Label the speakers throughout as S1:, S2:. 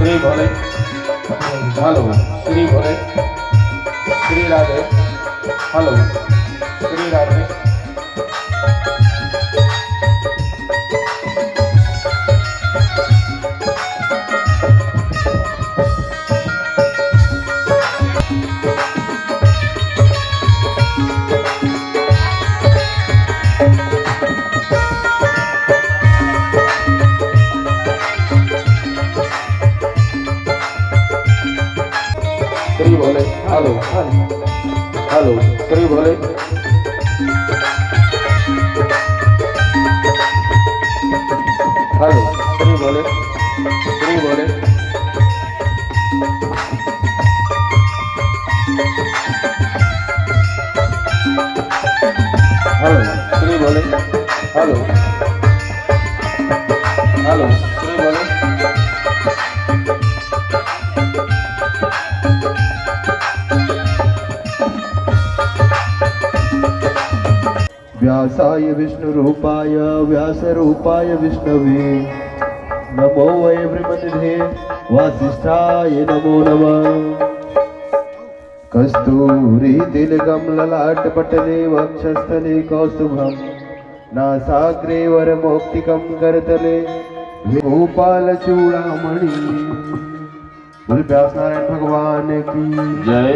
S1: श्री भोले, hello Shri भोले, Shri Radhe, hello Shri Radhe. Shri भोले, hello hello Shri भोले, hello Shri भोले, श्री भोले, hello Shri भोले, hello hello Shri भोले।
S2: व्यासाय विष्णुरूपाय व्यासरूपाय विष्णवे नमो वै ब्रह्मनिधे वासिष्ठाय नमो नमः। कस्तूरी तिलकं ललाटपटले वक्षस्थले कौस्तुभं नासाग्रे वरमौक्तिकं करतले गोपालचूड़ामणि। बोल व्यास नारायण भगवान की
S1: जय।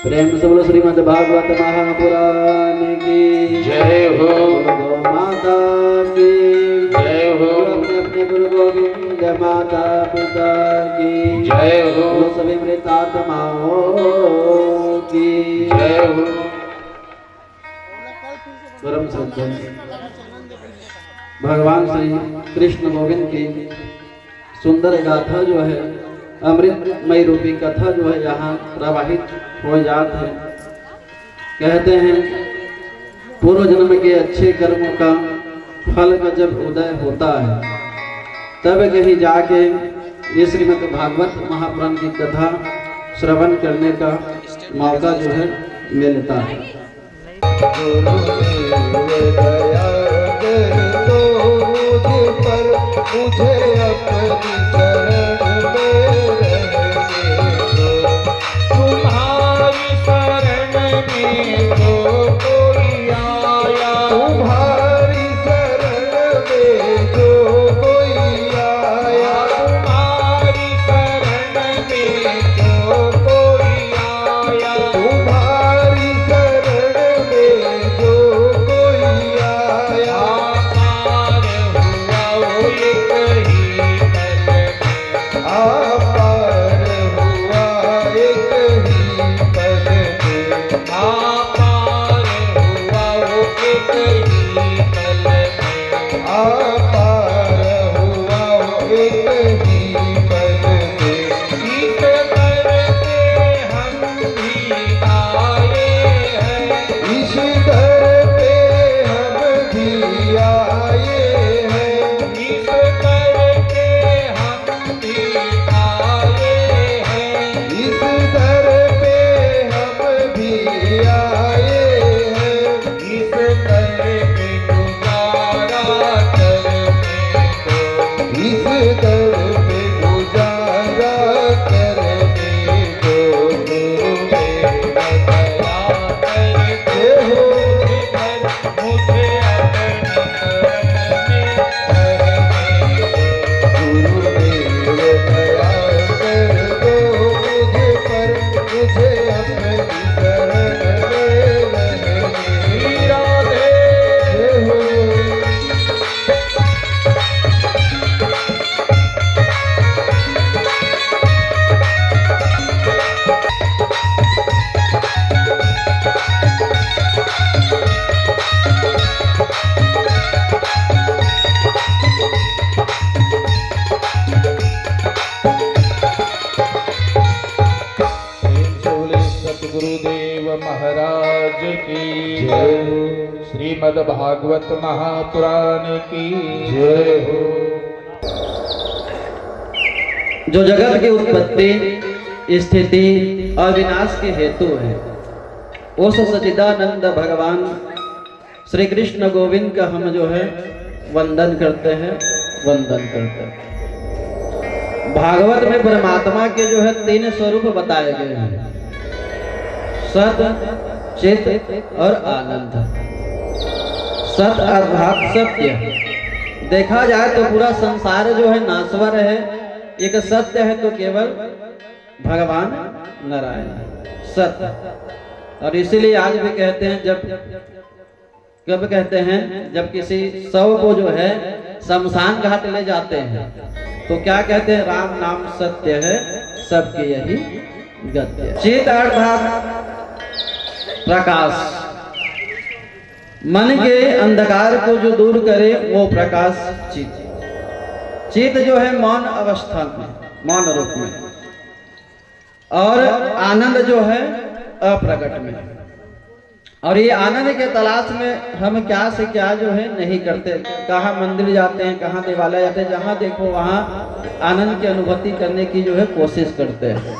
S3: प्रेम से बोलो श्रीमद् भागवत महापुराण की
S1: जय हो।
S3: गौ माता की
S1: जय हो।
S3: अपने अपने गुरु गोविंद माता पिता की
S1: जय हो।
S3: सभी मृतात्माओं की
S1: जय हो।
S3: परम सज्जन भगवान श्री कृष्ण गोविंद की सुंदर गाथा जो है, अमृतमय रूपी कथा जो है यहाँ प्रवाहित हो जाते हैं। कहते हैं पूर्व जन्म के अच्छे कर्मों का फल का जब उदय होता है तब कहीं जाके ये श्रीमद् भागवत महापुराण की कथा श्रवण करने का मौका जो है मिलता है।
S2: मुझे अपनी शरण तुम्हारी शरण में जो कोई आया, तुम्हारी शरण में जो कोई आया, तुम्हारी शरण में जो कोई आया, तुम्हारी शरण में जो कोई आया, पार हुआ वो एक ही पल, पार हुआ एक ही पल में, पार हुआ वो एक ही पल में, पार हुआ वो एक ही पल में। इस दर पे हम भी आए हैं, इस दर पे हम भी आए हैं, इस दर पे हम भी आए हैं, इस दर पे हम भी आए हैं, इस दर पे गुजारा करने दो, इस दर पे गुजारा करने दो, गुरु मेरा दया करके हो मुझे अपनी शरण में करने दो, गुरु मेरे दया कर दो मुझे पर, मुझे अपनी शरण में रहने राधे हो। सतगुरुदेव महाराज की जय, श्रीमद् भागवत महापुराण की जय हो।
S3: जो जगत की उत्पत्ति स्थिति और विनाश के हेतु है उस सच्चिदानंद भगवान श्री कृष्ण गोविंद का हम जो है वंदन करते हैं, वंदन करते हैं। भागवत में परमात्मा के जो है 3 स्वरूप बताए गए हैं, सत, चित और आनंद। सत अर्थात सत्य। देखा जाए तो पूरा संसार जो है नाश्वर है, एक सत्य है तो केवल भगवान नारायण सत्य। और इसीलिए आज भी कहते हैं, कब कहते हैं, जब किसी शव को जो है शमशान घाट ले जाते हैं तो क्या कहते हैं, राम नाम सत्य है, सबके यही गत्य। चित अर्थात प्रकाश, मन के अंधकार को जो दूर करे वो प्रकाश चित। चित जो है मौन अवस्था में, मौन रूप में, और आनंद जो है अप्रकट में। और ये आनंद के तलाश में हम क्या से क्या जो है नहीं करते, कहाँ मंदिर जाते हैं, कहाँ देवालय जाते हैं, जहाँ देखो वहाँ आनंद की अनुभूति करने की जो है कोशिश करते हैं।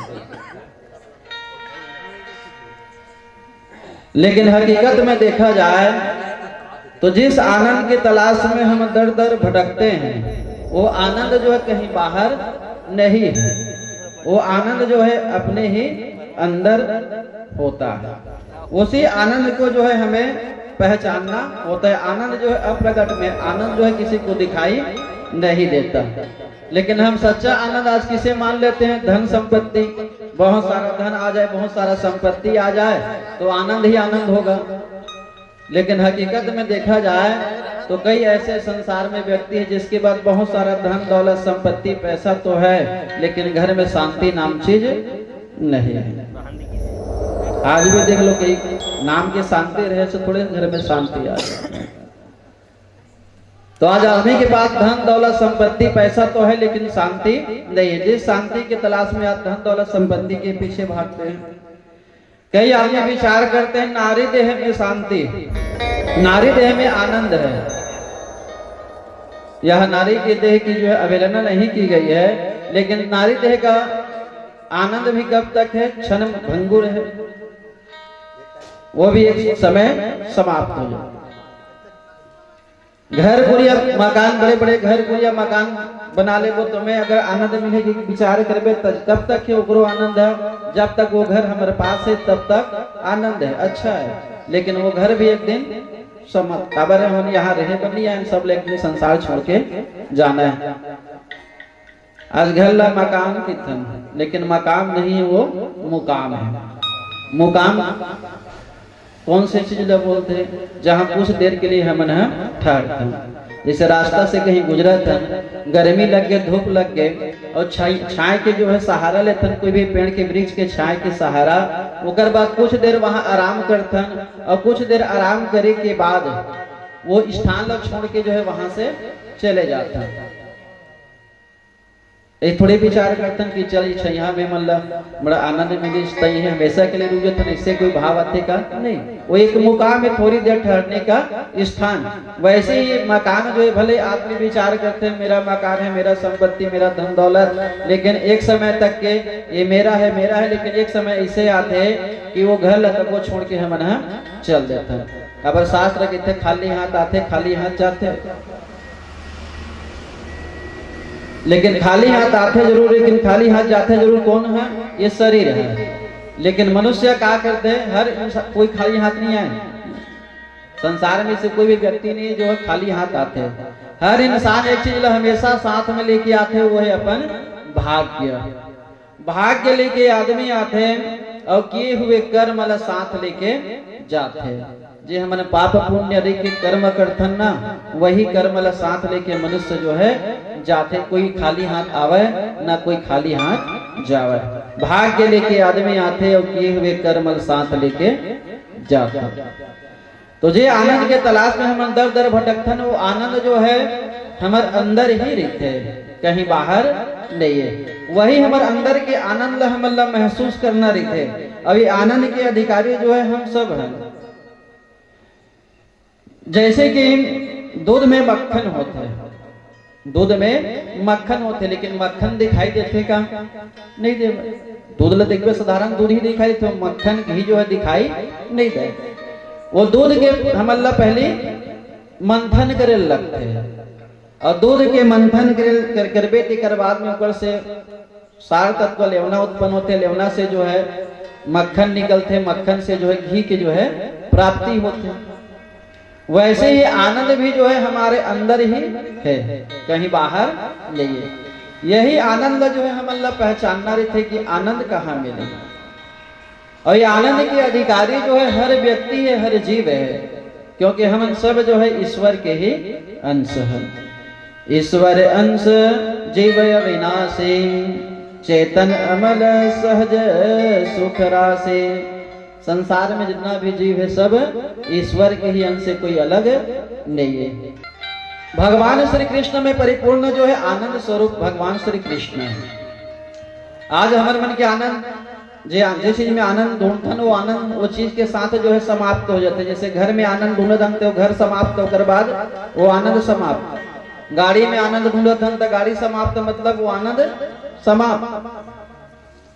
S3: लेकिन हकीकत में देखा जाए तो जिस आनंद की तलाश में हम दर दर भटकते हैं वो आनंद जो है कहीं बाहर नहीं है, वो आनंद जो है अपने ही अंदर होता है। उसी आनंद को जो है हमें पहचानना होता है। आनंद जो है अप्रकट में, आनंद जो है किसी को दिखाई नहीं देता। लेकिन हम सच्चा आनंद आज किसे मान लेते हैं? धन संपत्ति, बहुत सारा धन आ जाए, बहुत सारा संपत्ति आ जाए तो आनंद ही आनंद होगा। लेकिन हकीकत में देखा जाए तो कई ऐसे संसार में व्यक्ति है जिसके पास बहुत सारा धन दौलत संपत्ति पैसा तो है, लेकिन घर में शांति नाम चीज नहीं है। आज भी देख लो कई नाम के शांति रहे से थोड़े घर में शांति आ जाए। तो आज आदमी के पास धन दौलत संपत्ति पैसा तो है, लेकिन शांति नहीं है। जिस शांति की तलाश में आप धन दौलत संपत्ति के पीछे भागते हैं। कई आदमी विचार करते हैं नारी देह में शांति, नारी देह में आनंद है। यह नारी के देह की जो है अवहेलना नहीं की गई है, लेकिन नारी देह का आनंद भी कब तक है? क्षण भंगुर है, वो भी एक समय समाप्त हो जाए। घर गुड़िया मकान, बड़े बड़े घर गुड़िया मकान बना ले, वो तुम्हें अगर आनंद मिलेगी विचार करबे कब तक है ओकरो आनंद है? जब तक वो घर हमारे पास है तब तक आनंद है, अच्छा है। लेकिन वो घर भी एक दिन समाप्त, खबर है हम यहाँ रहे बनी है, सब लेकिन संसार छोड़ के जाना है। आज घर ला मकान की थन, लेकिन मकाम नहीं है, वो मुकाम है। मुकाम कौन से चीज ला बोलते हैं? जहाँ कुछ देर के लिए हम ठहरते हैं। जैसे रास्ता से कहीं गुजरा था, गर्मी लग गए, धूप लग गए, और छाए के जो है सहारा लेते, कोई भी पेड़ के वृक्ष के छाए के सहारा, उसके बाद कुछ देर वहां आराम करते, और कुछ देर आराम करे के बाद वो स्थान छोड़ के जो है वहां से चले जाते हैं। एक थोड़े विचार करते हैं कि चल यहाँ में मतलब बड़ा आनंद मिली है, हमेशा के लिए रुक जाते हैं, इससे कोई भाव आते का नहीं। वो एक मुकाम है, थोड़ी देर ठहरने का स्थान। वैसे ही मकान जो है, भले आदमी विचार करते हैं मेरा मकान है, मेरा संपत्ति, मेरा धन दौलत, लेकिन एक समय तक के ये मेरा है मेरा है, लेकिन एक समय ऐसे आते हैं कि वो घर लगा को छोड़ के हम चल देते हैं। अब शास्त्र कहते खाली हाथ आते खाली हाथ जाते, लेकिन खाली हाथ आते जरूर, लेकिन खाली हाथ जाते जरूर कौन है? ये शरीर है। लेकिन मनुष्य क्या करते हैं? हर कोई खाली हाथ नहीं आए संसार में से, कोई भी व्यक्ति नहीं जो है खाली हाथ आते हैं। हर इंसान एक चीज हमेशा साथ में लेके आते हैं, वो है अपन भाग्य। भाग्य लेके आदमी आते हैं और किए हुए कर्म साथ लेके जाते हैं। जे हमने पाप पुण्य के कर्म करथन ना, वही कर्म साथ लेके मनुष्य जो है जाते। कोई खाली हाथ आवे ना कोई खाली हाथ जावे। भाग्य लेके आदमी आते और किए हुए कर्म साथ लेके जाते। तो जे आनंद के तलाश में हम दर दर भटकथन, वो आनंद जो है हमारे अंदर ही रहते हैं, कहीं बाहर नहीं है। वही हमारे अंदर के आनंद हम महसूस करना रहते। अभी आनंद के अधिकारी जो है हम सब हैं। जैसे कि दूध में मक्खन होता है, दूध में मक्खन होते, लेकिन मक्खन दिखाई देते का नहीं दे। दूध ला देखबे साधारण दूध ही दिखाई, तो मक्खन घी जो है दिखाई नहीं दे। वो दूध के हम पहले मंथन करे लगते हैं, और दूध के मंथन करबे के बाद में ऊपर से सार तत्व लेवना उत्पन्न होते, लेवना से जो है मक्खन निकलते, मक्खन से जो है घी के जो है प्राप्ति होते। वैसे ही आनंद भी जो है हमारे अंदर ही है, कहीं बाहर नहीं है। यही आनंद जो है हम पहचानना रहते कि आनंद कहाँ मिले। और ये आनंद के अधिकारी जो है हर व्यक्ति है, हर जीव है, क्योंकि हम सब जो है ईश्वर के ही अंश हैं। ईश्वर अंश जीव अविनाशी, चेतन अमल सहज सुख राशि। संसार में जितना भी जीव है सब ईश्वर के ही अंश से, कोई अलग नहीं है। भगवान श्री कृष्ण में परिपूर्ण जो है आनंद स्वरूप भगवान श्री कृष्ण है। आज हमारे मन के आनंद जिस चीज में आनंद ढूंढते वो आनंद वो चीज के साथ जो है समाप्त हो जाते। जैसे घर में आनंद ढूंढते हो, घर समाप्त होकर बाद वो आनंद समाप्त। गाड़ी में आनंद ढूंढते तो गाड़ी समाप्त, मतलब वो आनंद समाप्त।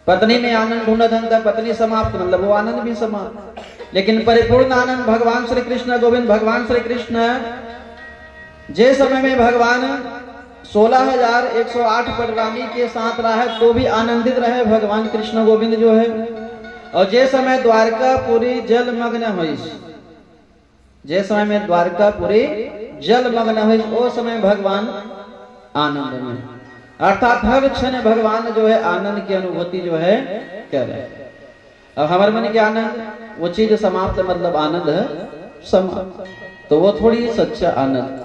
S3: पत्नी में आनंद ढूंढते पत्नी समाप्त, मतलब वो आनंद भी समाप्त। लेकिन परिपूर्ण आनंद भगवान श्री कृष्ण गोविंद भगवान श्री कृष्ण जे समय में भगवान 16,108 पटरानी के साथ रहा है तो भी आनंदित रहे भगवान कृष्ण गोविंद जो है। और जे समय द्वारकापुरी जलमग्न होइस, जे समय में द्वारकापुरी जलमग्न होइस, वो समय भगवान आनंद में, अर्थात हर क्षण भगवान जो है आनंद की अनुभूति जो है कर रहे हैं। अब हमारे मन के आनंद वो चीज समाप्त, मतलब आनंद है समाप्त, तो वो थोड़ी सच्चा आनंद।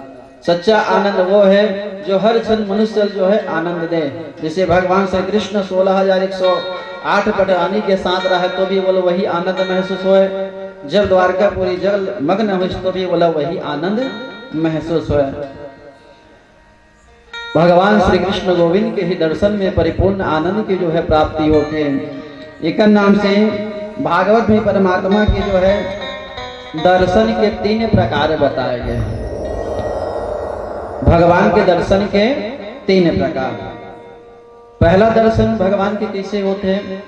S3: सच्चा आनंद वो है जो हर क्षण मनुष्य जो है आनंद दे। जैसे भगवान श्री कृष्ण 16,108 पटरानी के साथ रहे तो भी बोलो वही आनंद महसूस होए, जब द्वारकापुरी जल मग्न हो तो भी बोला वही आनंद महसूस होए। भगवान श्री कृष्ण गोविंद के ही दर्शन में परिपूर्ण आनंद की जो है प्राप्ति होती है। एक नाम से भागवत में परमात्मा के जो है दर्शन के 3 प्रकार बताए गए हैं। भगवान के दर्शन के 3 प्रकार। पहला दर्शन भगवान के कैसे होते हैं?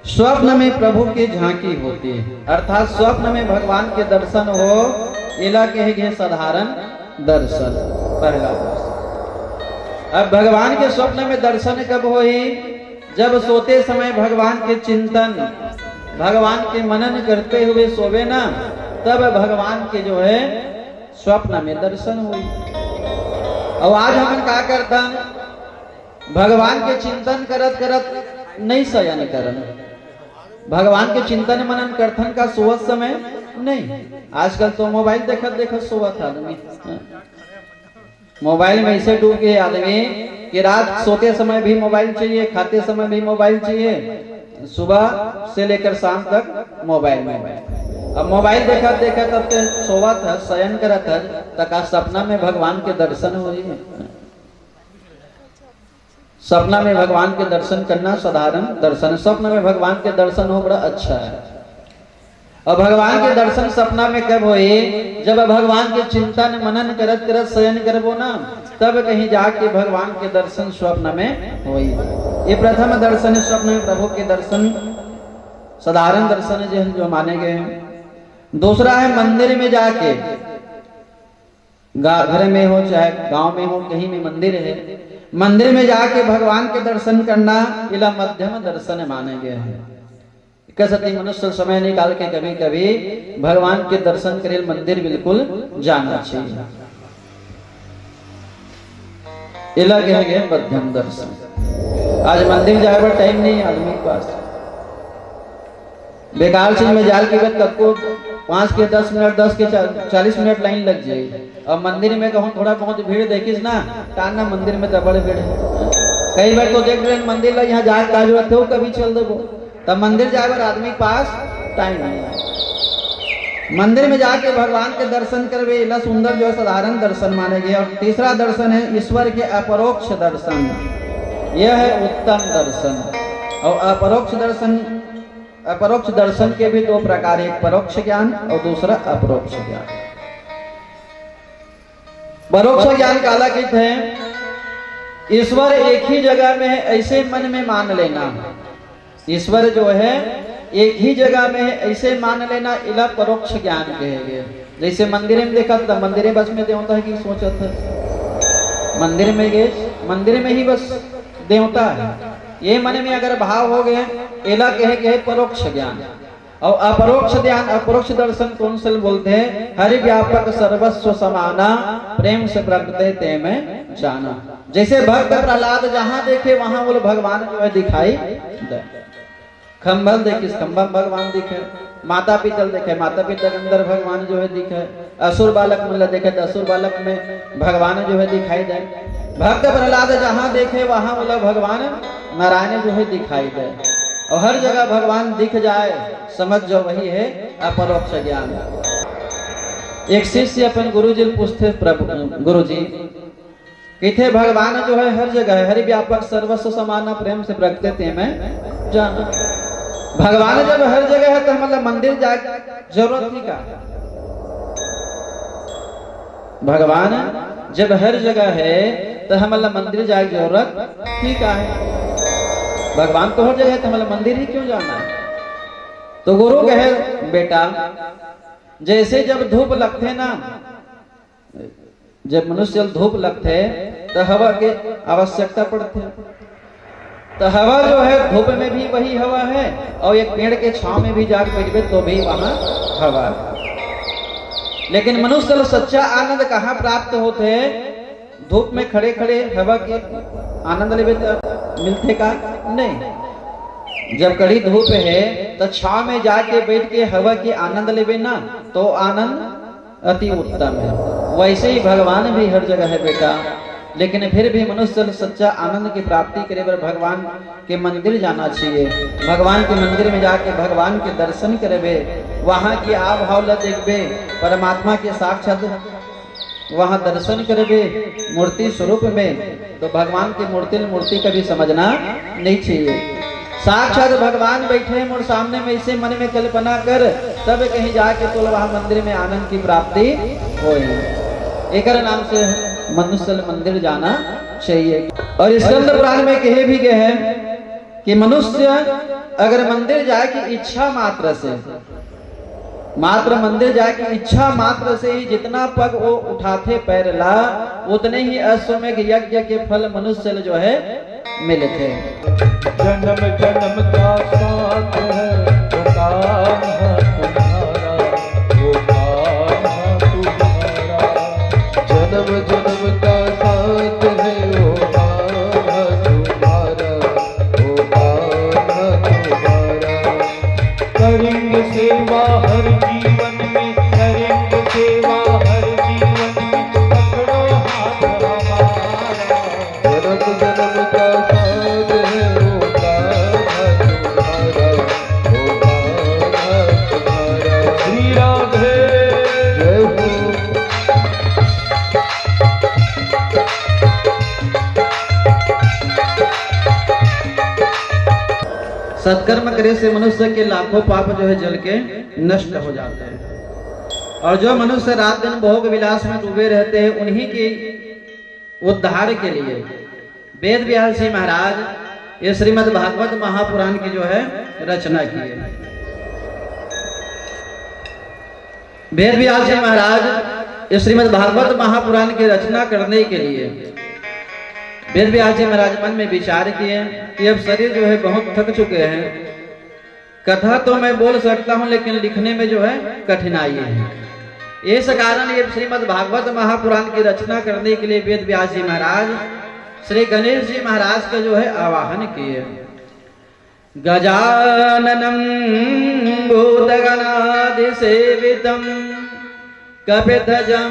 S3: स्वप्न में प्रभु की झांकी होती है, अर्थात स्वप्न में भगवान के दर्शन हो, इला कहे साधारण दर्शन, पहला दर्शन। अब भगवान के स्वप्न में दर्शन कब होई? जब सोते समय भगवान के चिंतन, भगवान के मनन करते हुए सोवे ना, तब भगवान के जो है स्वप्न में दर्शन हुई। और आज हम क्या करता, भगवान के चिंतन करत करत नहीं शयन करन, भगवान के चिंतन मनन करथन का सोवत समय नहीं। आजकल तो मोबाइल देखत देखत सोवत आदमी, मोबाइल में ऐसे डूब गए आदमी कि रात सोते समय भी मोबाइल चाहिए, खाते समय भी मोबाइल चाहिए, सुबह से लेकर शाम तक मोबाइल। अब मोबाइल देखत देखत अब सोवत है, शयन करत है, तक सपना में भगवान के दर्शन हो रही है। सपना में भगवान के दर्शन करना साधारण दर्शन, स्वप्न में भगवान के दर्शन हो बड़ा अच्छा है। और भगवान के दर्शन सपना में कब होए? जब भगवान के चिंतन मनन करत करत शयन करबो ना, तब कहीं जाके भगवान के दर्शन स्वप्न में होई। ये प्रथम दर्शन स्वप्न में प्रभु के दर्शन, साधारण दर्शन जो माने गए हैं। दूसरा है मंदिर में जाके, घर में हो चाहे गांव में हो, कहीं भी मंदिर है, मंदिर में जाके भगवान के दर्शन करना, इला मध्यम दर्शन माने गए हैं। कसती मनुष्य समय निकाल के कभी कभी भगवान के दर्शन करे मंदिर बिल्कुल जाना चाहिए, इला गए मध्यम दर्शन। आज मंदिर जाए पर टाइम नहीं आदमी के पास, बेकार चीज में जाल के बाद कब 5 के 10 मिनट 10 के 40 मिनट लाइन लग जाएगी। और मंदिर में कहूँ थोड़ा बहुत भीड़ देखिस ना, टाना मंदिर में तो बड़े भीड़ है। कई बार तो देख रहे मंदिर यहाँ जाए का जरूरत हो, कभी चल देवो, तब मंदिर जाए पर आदमी के पास टाइम नहीं है। मंदिर में जाके भगवान के दर्शन करवे, इला सुंदर जो साधारण दर्शन माने गए। और तीसरा दर्शन है ईश्वर के अपरोक्ष दर्शन, यह है उत्तम दर्शन। और अपरोक्ष दर्शन के भी 2 प्रकार, एक परोक्ष ज्ञान और दूसरा अपरोक्ष ज्ञान। परोक्ष ज्ञान काला कहते हैं, ईश्वर एक ही जगह में है ऐसे मन में मान लेना। ईश्वर जो है एक ही जगह में है ऐसे मान लेना, इला परोक्ष ज्ञान कहेंगे। जैसे मंदिर में देखा था, मंदिर बस में देवता है कि सोचत है, मंदिर में गए मंदिर में ही बस देवता है, ये मन में अगर भाव हो गए, इला कहे परोक्ष ज्ञान। और अपरोक्ष ध्यान, अपरोक्ष दर्शन कौन से बोलते हैं? हरि व्यापक सर्वस्व समाना, प्रेम से प्रगटे ते में जाना। जैसे भक्त प्रहलाद जहां देखे वहां बोले भगवान जो है दिखाई दे। खम्भल देखे खम्भल भगवान दिखे, माता पितल देखे माता पिता के अंदर भगवान जो है दिखे, असुर बालक मतलब देखे तो असुर बालक में भगवान जो है दिखाई दे। भक्त प्रहलाद जहां देखे वहां बोला भगवान नारायण जो है दिखाई दे। और हर जगह भगवान दिख जाए, समझ जो वही है अपरोक्ष ज्ञान। एक शिष्य अपन गुरुजी पूछते, प्रभु गुरुजी कहते भगवान जो है हर जगह है, हरि व्यापक सर्वस्व समाना, प्रेम से प्रगटे ते में जाना। भगवान जब हर जगह है तो मतलब मंदिर जा जरूरत नहीं का? भगवान जब हर जगह है तो हम मंदिर जाए जरूरत ठीक है। भगवान तो हर जगह है तो मतलब मंदिर ही क्यों जाना है? तो गुरु कहे बेटा, जैसे जब धूप लगते ना, जब मनुष्य धूप लगते तो हवा के आवश्यकता पड़ती है। तो हवा जो है धूप में भी वही हवा है और एक पेड़ के छांव में भी जाकर बैठे तो भी वहां हवा है। लेकिन मनुष्य सच्चा आनंद कहाँ प्राप्त होते हैं? धूप में खड़े खड़े हवा के आनंद लेवे मिलते का नहीं। जब कड़ी धूप है तो छांव में जाके बैठ के हवा के आनंद लेवे ना तो आनंद अति उत्तम है। वैसे ही भगवान भी हर जगह है बेटा, लेकिन फिर भी मनुष्य सच्चा आनंद की प्राप्ति करे पर भगवान के मंदिर जाना चाहिए। भगवान के मंदिर में जाके भगवान के दर्शन करबे, वहाँ की आव भाव ल देखबे, परमात्मा के साक्षात वहाँ दर्शन करबे मूर्ति स्वरूप में, तो भगवान की मूर्ति कभी समझना नहीं चाहिए। साक्षात भगवान बैठे हैं मोर सामने में, इसे मन में कल्पना कर तब कहीं जाके तो वहाँ मंदिर में आनंद की प्राप्ति हो। एक नाम से मनुष्य मंदिर जाना चाहिए। और स्कंद पुराण में कहे भी गए हैं कि मनुष्य अगर मंदिर जाए कि इच्छा मात्र से, मात्र मंदिर जाए कि इच्छा मात्र से ही जितना पग वो उठाते पैर ला उतने ही अश्वमेघ यज्ञ के फल मनुष्य जो है मिलते।
S4: जन्म जन्म का साथ है वो काम है तुम्हारा, वो काम है तुम्हारा।
S1: जन्म जन्म का साथ है वो काम है तुम्हारा, वो काम है तुम्हारा।
S4: करेंगे सेवा हर जीवन में, करेंगे सेवा हर जीवन में, पकड़ो हाथ हमारा।
S1: जन्म जन्म का साथ है वो काम है तुम्हारा, वो काम है तुम्हारा।
S4: श्री राधे
S1: जय हो।
S3: सत्कर्म करे से मनुष्य के लाखों पाप जो है जल के नष्ट हो जाते हैं। और जो मनुष्य रात दिन भोग विलास में डूबे रहते हैं उन्हीं के उद्धार के लिए वेद व्यास जी महाराज ये श्रीमद् भागवत महापुराण की जो है रचना की है। वेद व्यास जी महाराज ये श्रीमद् भागवत महापुराण की रचना करने के लिए वेद व्यास जी महाराज मन में विचार किए कि अब शरीर जो है बहुत थक चुके हैं, कथा तो मैं बोल सकता हूं लेकिन लिखने में जो है कठिनाई है। इस कारण ये श्रीमद् भागवत महापुराण की रचना करने के लिए वेद व्यास जी महाराज श्री गणेश जी महाराज का जो है आवाहन किए। गजाननम भूतगणादि सेवितम कपिध्वजं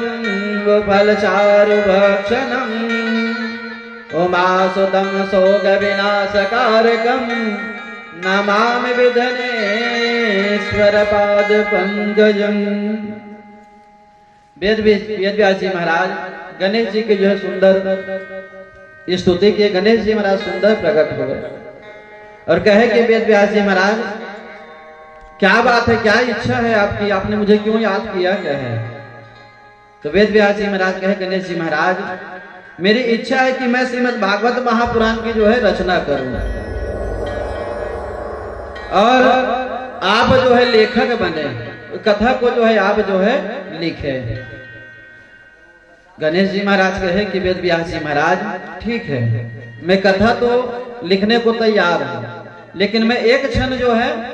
S3: फलचारु भक्षणं उमासुतं शोक विनाशकारकं नमामि विघ्नेश्वर पाद पंकजं। वेद व्यास जी महाराज गणेश जी के जो है सुंदर स्तुति के गणेश जी महाराज सुंदर प्रकट हो गए और कहे कि वेद व्यास जी महाराज क्या बात है, क्या इच्छा है आपकी, आपने मुझे क्यों याद किया कहे। तो वेद व्यास जी महाराज कहे गणेश जी महाराज मेरी इच्छा है कि मैं श्रीमद् भागवत महापुराण की जो है रचना करूं और आप जो है लेखक बने, कथा को जो है आप जो है लिखे। गणेश जी महाराज कहे कि वेद व्यास जी महाराज ठीक है, मैं कथा तो लिखने को तैयार हूं, लेकिन मैं एक क्षण जो है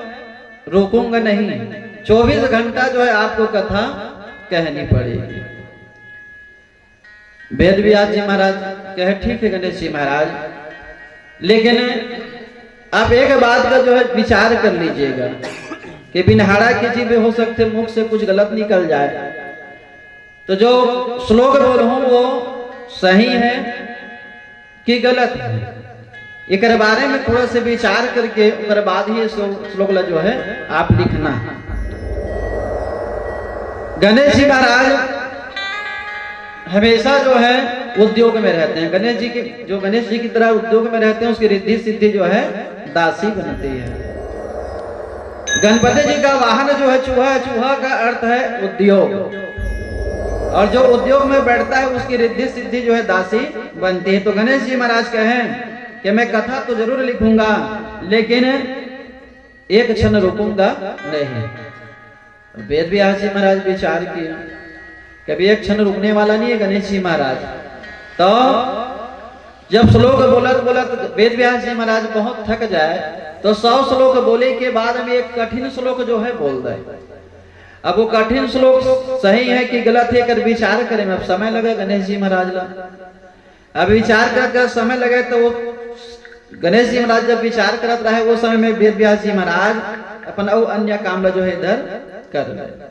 S3: रोकूंगा नहीं, 24 घंटा जो है आपको कथा कहनी पड़ेगी। वेद व्यास जी महाराज कहे ठीक है गणेश जी महाराज, लेकिन आप एक बात का जो है विचार कर लीजिएगा कि बिनहाड़ा किसी भी हो सकते मुख से कुछ गलत निकल जाए, तो जो श्लोक बोलूं वो सही है कि गलत है, एक बारे में थोड़ा से विचार करके उसके बाद ही श्लोक जो है आप लिखना। गणेश जी महाराज हमेशा जो है उद्योग में रहते हैं। गणेश जी की जो गणेश जी की तरह उद्योग में रहते हैं उसकी रिद्धि सिद्धि जो है दासी बनती है। गणपति जी का वाहन जो है चूहा, चूहा का अर्थ है उद्योग, और जो उद्योग में बैठता है उसकी रिद्धि सिद्धि जो है दासी बनती है। तो गणेश जी महाराज कहें कि मैं कथा तो जरूर लिखूंगा लेकिन एक क्षण रुकूंगा नहीं। वेद व्यास जी महाराज विचार किया कभी एक क्षण रुकने वाला नहीं है गणेश जी महाराज। तो जब श्लोक बोलत बोलत वेद व्यास जी महाराज बहुत थक जाए तो 100 श्लोक बोले के बाद में एक कठिन श्लोक जो है बोल दे। अब वो कठिन श्लोक सही है कि गलत है कर विचार करें। अब समय लगे गणेश जी महाराज ला, अब विचार कर समय लगे तो वो गणेश जी महाराज जब विचार करत रहे वो समय में वेद व्यास जी महाराज अपन अन्य काम जो है इधर कर रहे।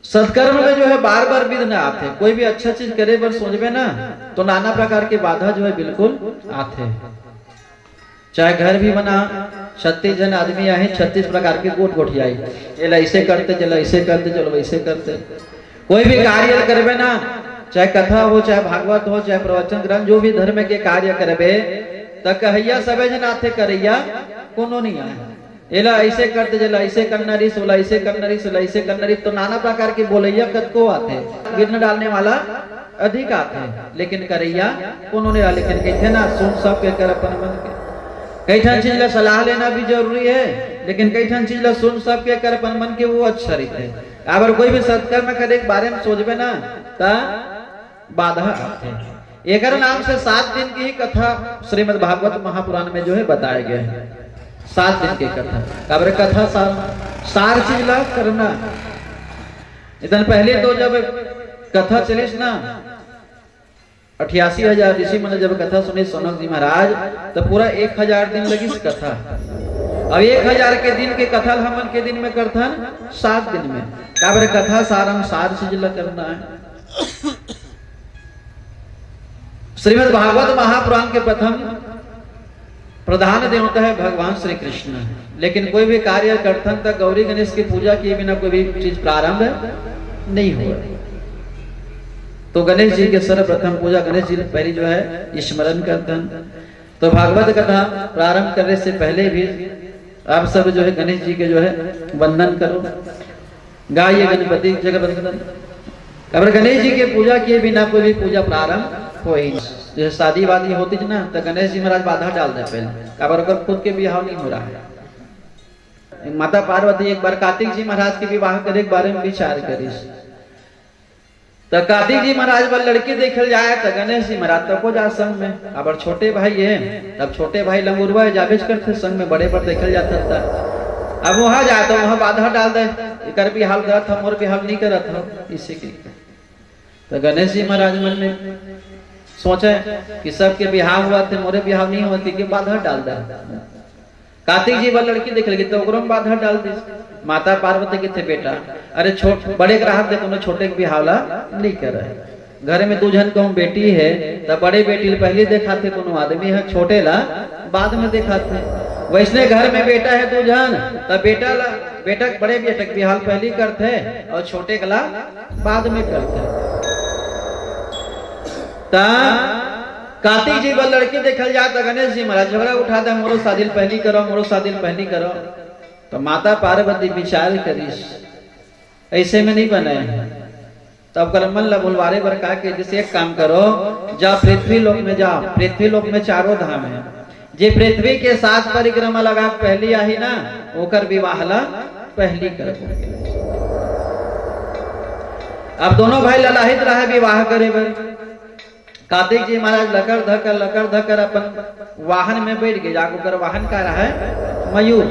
S3: सत्कर्म में जो है बार बार विघ्न आते, कोई भी अच्छा चीज करे पर सोचबे ना तो नाना प्रकार की बाधा जो है बिल्कुल आते। चाहे घर भी बना 36 जन आदमी आए 36 प्रकार के गोट गोठियाई, चलो ऐसे करते चलो ऐसे करते चलो वैसे करते। कोई भी कार्य करबे ना, चाहे कथा हो चाहे भागवत हो चाहे प्रवचन ग्रंथ जो भी धर्म के कार्य करबे तो कहैया सबे जन आते करैया कोनो नहीं आए। एला ऐसे करते चला ऐसे करना रही सोला ऐसे करना रही सोला ऐसे करना रही, तो नाना प्रकार के बोलैया कद को आते, विघ्न डालने वाला अधिक आते हैं लेकिन करैया कोनो नहीं। लेकिन कहते ना सुन सब के कर अपन मन के, कई ठन चीज ला सलाह लेना भी जरूरी है लेकिन कई ठन चीज ला सुन सब के कर अपन मन के वो अच्छा रहते है। अगर कोई भी सत्कर्म करे के बारे में सोचबे ना ता बाधा आते। एक नाम से 7 दिन की ही कथा श्रीमद् भागवत महापुराण में जो है बताया गया है। 7 दिन की कथा, अगर कथा सार चीज ला करना। इतने पहले तो जब कथा चलिस ना 88,000 ऋषि मन जब कथा सुने सनक जी महाराज तो पूरा 1000 दिन लगी कथा। अब 1000 के दिन के कथा हमन के दिन में करथन 7 दिन में। काबर कथा सारम सार चीज ला करना है। श्रीमद् भागवत महापुराण के प्रथम प्रधान देवता है भगवान श्री कृष्ण, लेकिन कोई भी कार्य करथन तक गौरी गणेश की पूजा किए बिना कोई भी चीज प्रारंभ नहीं हुआ। तो गणेश जी के सर्वप्रथम पूजा गणेश जी पहले जो है स्मरण करथन। तो भागवत कथा प्रारंभ करने से पहले भी आप सब जो है गणेश जी के जो है वंदन करो, गाइए गणपति जगवंदन। अगर गणेश जी के पूजा किए बिना कोई भी पूजा प्रारंभ हो ही नहीं। जैसे शादी वादी होती है ना तो गणेश जी महाराज बाधा डाल दे पहले, अगर खुद के विवाह नहीं हो रहा है। माता पार्वती एक बार कार्तिक जी महाराज के विवाह करे के बारे में विचार करी तो कार्तिक जी महाराज पर लड़की देखल जाए तो गणेश जी महाराज तब को जा संग में। अब छोटे भाई है तब छोटे भाई लंगुरवा जाबेज करते संग में, बड़े पर देखल जाता था। अब वहां जाए तो वहां बाधा डाल दे, कर भी हाल करत हम और भी हाल नहीं करत हो इसी के। तो गणेश जी महाराज मन में सोचे कि सबके बिहाव हुआ थे मोरे बिहाव नहीं होती कि बाधा डाल दे। कार्तिक जी वाला लड़की देख लगी तो ओकरो में बाधा डाल दी। माता पार्वती के थे बेटा अरे बड़े ग्राहक देखो छोटे के बिहावला नहीं कर रहे। घर में 2 जन कहूँ बेटी है तो बड़े बेटी पहले देखाते कोनो आदमी है, छोटे ला बाद में देखाते। वैसने घर में बेटा है 2 जन तो बेटा बड़े बेटा के बिहाव पहले करते और छोटे कला बाद में करते। कार्तिक जी वाला लड़की देखल जाए तो गणेश जी महाराज झगड़ा उठा दे, मोरो शादी पहली करो मोरो शादी पहली करो। तो माता पार्वती विचार करीस ऐसे में नहीं बने। तब कर मन ला बुलवारे बर का के जैसे एक काम करो, जा पृथ्वी लोक में जाओ, पृथ्वी लोक में 4 धाम है। जे पृथ्वी के 7 परिक्रमा लगा पहली आई ना ओकर विवाह ला पहली कर। अब दोनों भाई ललाहित रहे विवाह करे बर। कार्तिक जी महाराज लकर धकर अपन वाहन में बैठ गए। जाको कर वाहन का रहा है मयूर।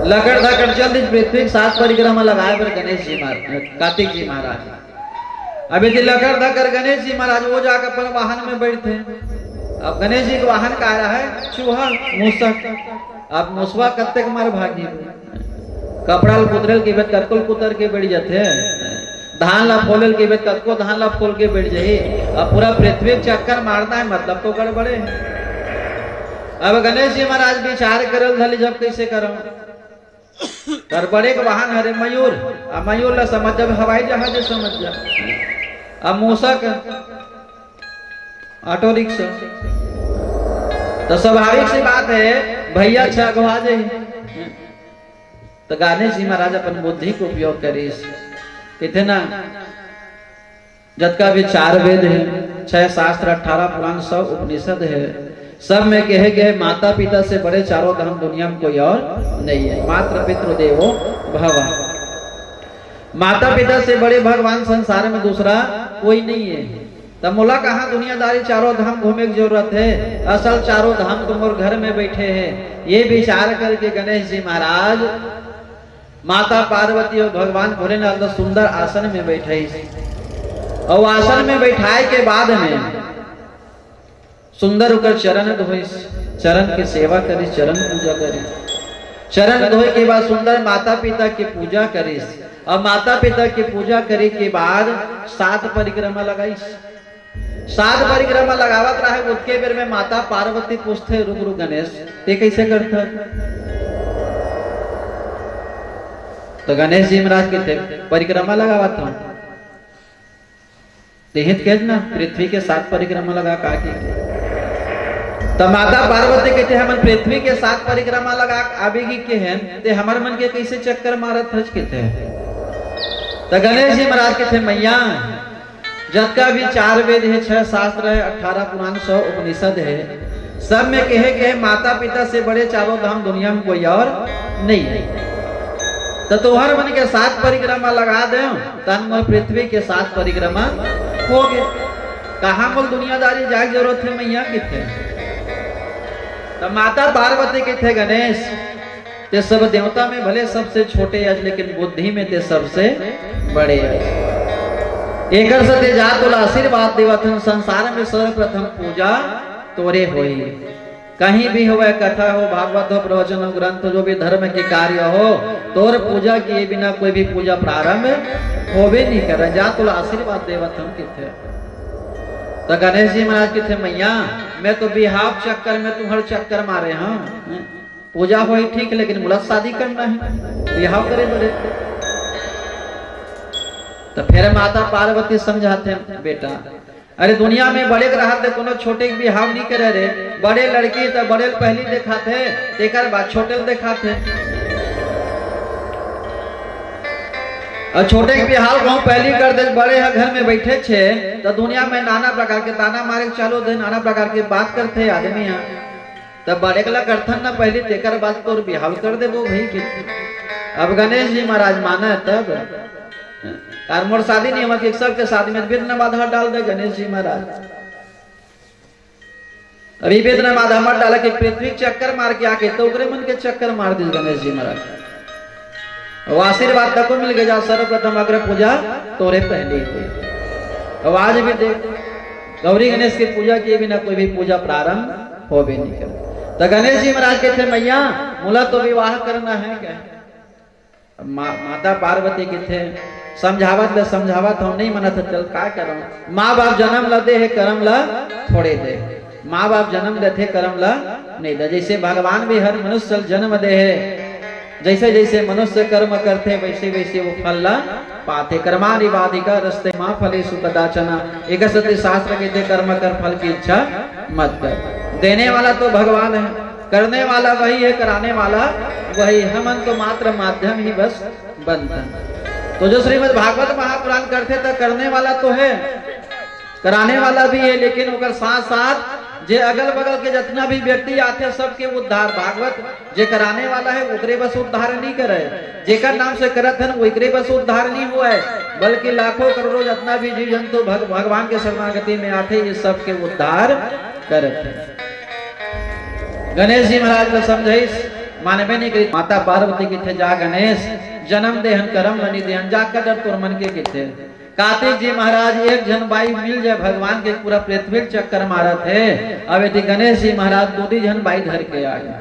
S3: लकर धकर चल पृथ्वी 7 परिक्रमा लगाए पर गणेश जी महाराज कार्तिक जी महाराज। अब यदि लकर धकर गणेश जी महाराज वो जाकर अपन वाहन में बैठे। अब गणेश जी का वाहन का रहा है चूहा मूसक। अब मूसवा कत्ते मार भागी कपड़ा कुतरल के बेत कतकुल कुतर के बैठ जाते। धान ला फोलल के बेत कतको धान ला फोल के बैठ जाए। अब पूरा पृथ्वी चक्कर मारना है मतलब तो गड़बड़े। अब गणेश जी महाराज विचार करल धली जब कैसे करो कर बड़े के वाहन हरे मयूर। अब मयूर ला समझ जब हवाई जहाज समझ जा। अब मूसक ऑटो रिक्शा। तो स्वाभाविक सी बात है भैया छगवा जाए। तो गणेश जी महाराज अपन बुद्धि को उपयोग करीस। इतना जत का भी 4 वेद है, 6 शास्त्र, 18 पुराण, 100 उपनिषद है। सब में कहे गए माता पिता से बड़े 4 धाम दुनिया में कोई और नहीं है। मात्र पितृ देवो भव। माता पिता से बड़े भगवान संसार में दूसरा कोई नहीं है। तब मोला कहाँ दुनियादारी चारों धाम घूमे की जरूरत है, असल चारों धाम तुम और घर में बैठे हैं। ये विचार करके गणेश जी महाराज माता पार्वती और भगवान भोलेनाथ तो सुंदर आसन में बैठे, और आसन में बैठाए के बाद में सुंदर होकर चरण धोई, चरण की सेवा करी, चरण पूजा करी। चरण धोए के बाद सुंदर माता पिता की पूजा करी, और माता पिता की पूजा करे के बाद 7 परिक्रमा लगाई। 7 परिक्रमा लगावत रहे, उसके बेर में माता पार्वती पूछते रुक रुक गणेश ते कैसे करता? तो गणेश जी महाराज के थे परिक्रमा लगावत हूं, तेहित कह ना पृथ्वी के 7 परिक्रमा लगा का की। तो माता पार्वती कहते हमन पृथ्वी के 7 परिक्रमा लगा आबेगी के हैं, ते हमर मन के कैसे चक्कर मारत हज के थे? तो गणेश जी महाराज के थे मैया जतका भी 4 वेद है, 6 शास्त्र है, 18 पुराण, 100 उपनिषद है, सब में कहे माता पिता से बड़े चारों धाम दुनिया में कोई और नहीं है। तो तोहर मन के 7 परिक्रमा लगा दे, तन मोर पृथ्वी के 7 परिक्रमा हो गए। कहा मोल दुनियादारी जाग जरूरत है मैया की थे? तो माता पार्वती के थे गणेश ते सब देवता में भले सबसे छोटे आज, लेकिन बुद्धि में ते सबसे बड़े आज। एकर से ते जा तोला आशीर्वाद देवत हन, संसार में सर्वप्रथम पूजा तोरे होई। कहीं भी हो, कथा हो, भागवत हो, प्रवचन हो, ग्रंथ हो, जो भी धर्म के कार्य हो, तोर पूजा किए बिना कोई भी पूजा प्रारंभ होवे नहीं कर। जा तोला आशीर्वाद देवत हम किथे? तो गणेश जी महाराज के थे मैया मैं तो बिहाव चक्कर में तुम्हारे चक्कर मारे, हाँ पूजा हो ही ठीक, लेकिन मुला शादी करना है, बिहाव करे बोले। तो फिर माता पार्वती समझाते हैं बेटा अरे दुनिया में बड़े रहा थे कोनो छोटे के बिहाव नहीं करे रे, बड़े लड़की तो बड़े पहली दिखाते एक बाद छोटे दिखाते, और छोटे के बिहाव कहूँ पहली कर दे, बड़े घर में बैठे छे तो दुनिया में नाना प्रकार के ताना मारे चालू दे, नाना प्रकार की बात करते आदमी यहाँ, तब बड़े कला करथन ना पहले तेकर बात तो बिहाव कर दे वो भाई के। अब गणेश जी महाराज माना है तब कार मोर शादी नहीं हुआ, सब के शादी में वेदना बाधा डाल दे गणेश जी महाराज। अभी वेदना बाधा मत डाला कि पृथ्वी चक्कर मार के आके तो उकरे मन के चक्कर मार दी गणेश जी महाराज। वो आशीर्वाद तक मिल गया, सर्वप्रथम अग्र पूजा तोरे पहले हुई। और आज भी देख गौरी गणेश की पूजा किए बिना कोई भी पूजा प्रारंभ हो भी नहीं कर। तो गणेश जी महाराज के थे मैया मुला तो विवाह करना है क्या? माता पार्वती के थे समझावत हम नहीं मना था, चल का करो, माँ बाप जन्म ला दे है कर्म ला थोड़े दे, माँ बाप जन्म देते कर्म ला नहीं दे। जैसे भगवान भी हर मनुष्य जन्म दे है, जैसे जैसे मनुष्य कर्म करते वैसे वैसे वो फल ला पाते। कर्माणि वाधिका रस्ते माँ फलेषु कदाचन, एक सत्य शास्त्र कहते कर्म कर फल की इच्छा मत कर। देने वाला तो भगवान है, करने वाला वही है, कराने वाला वही, हमन तो मात्र माध्यम ही बस बंधन। तो जो श्रीमद् भागवत महापुराण करते तो करने वाला तो है, कराने वाला भी है, लेकिन उनका साथ साथ जे अगल बगल के जितना भी व्यक्ति आते सबके उद्धार। भागवत जे कराने वाला है उकरे बस उद्धार नहीं करे, जेकर नाम से करत है उकरे बस उद्धार नहीं हुआ है, बल्कि लाखों करोड़ों जितना भी जीव जंतु भगवान के शरणागति में आते ये सबके उद्धार करते हैं। गणेश जी महाराज को समझाई मानवे नहीं करी। माता पार्वती की थे जा गणेश जन्म देहन करम बनी देहन जा कर तोर मन के थे। कार्तिक जी महाराज एक जन बाई मिल जाए भगवान के पूरा पृथ्वी चक्कर मारा थे। अब यदि गणेश जी महाराज 2 जन बाई धर के आ गए।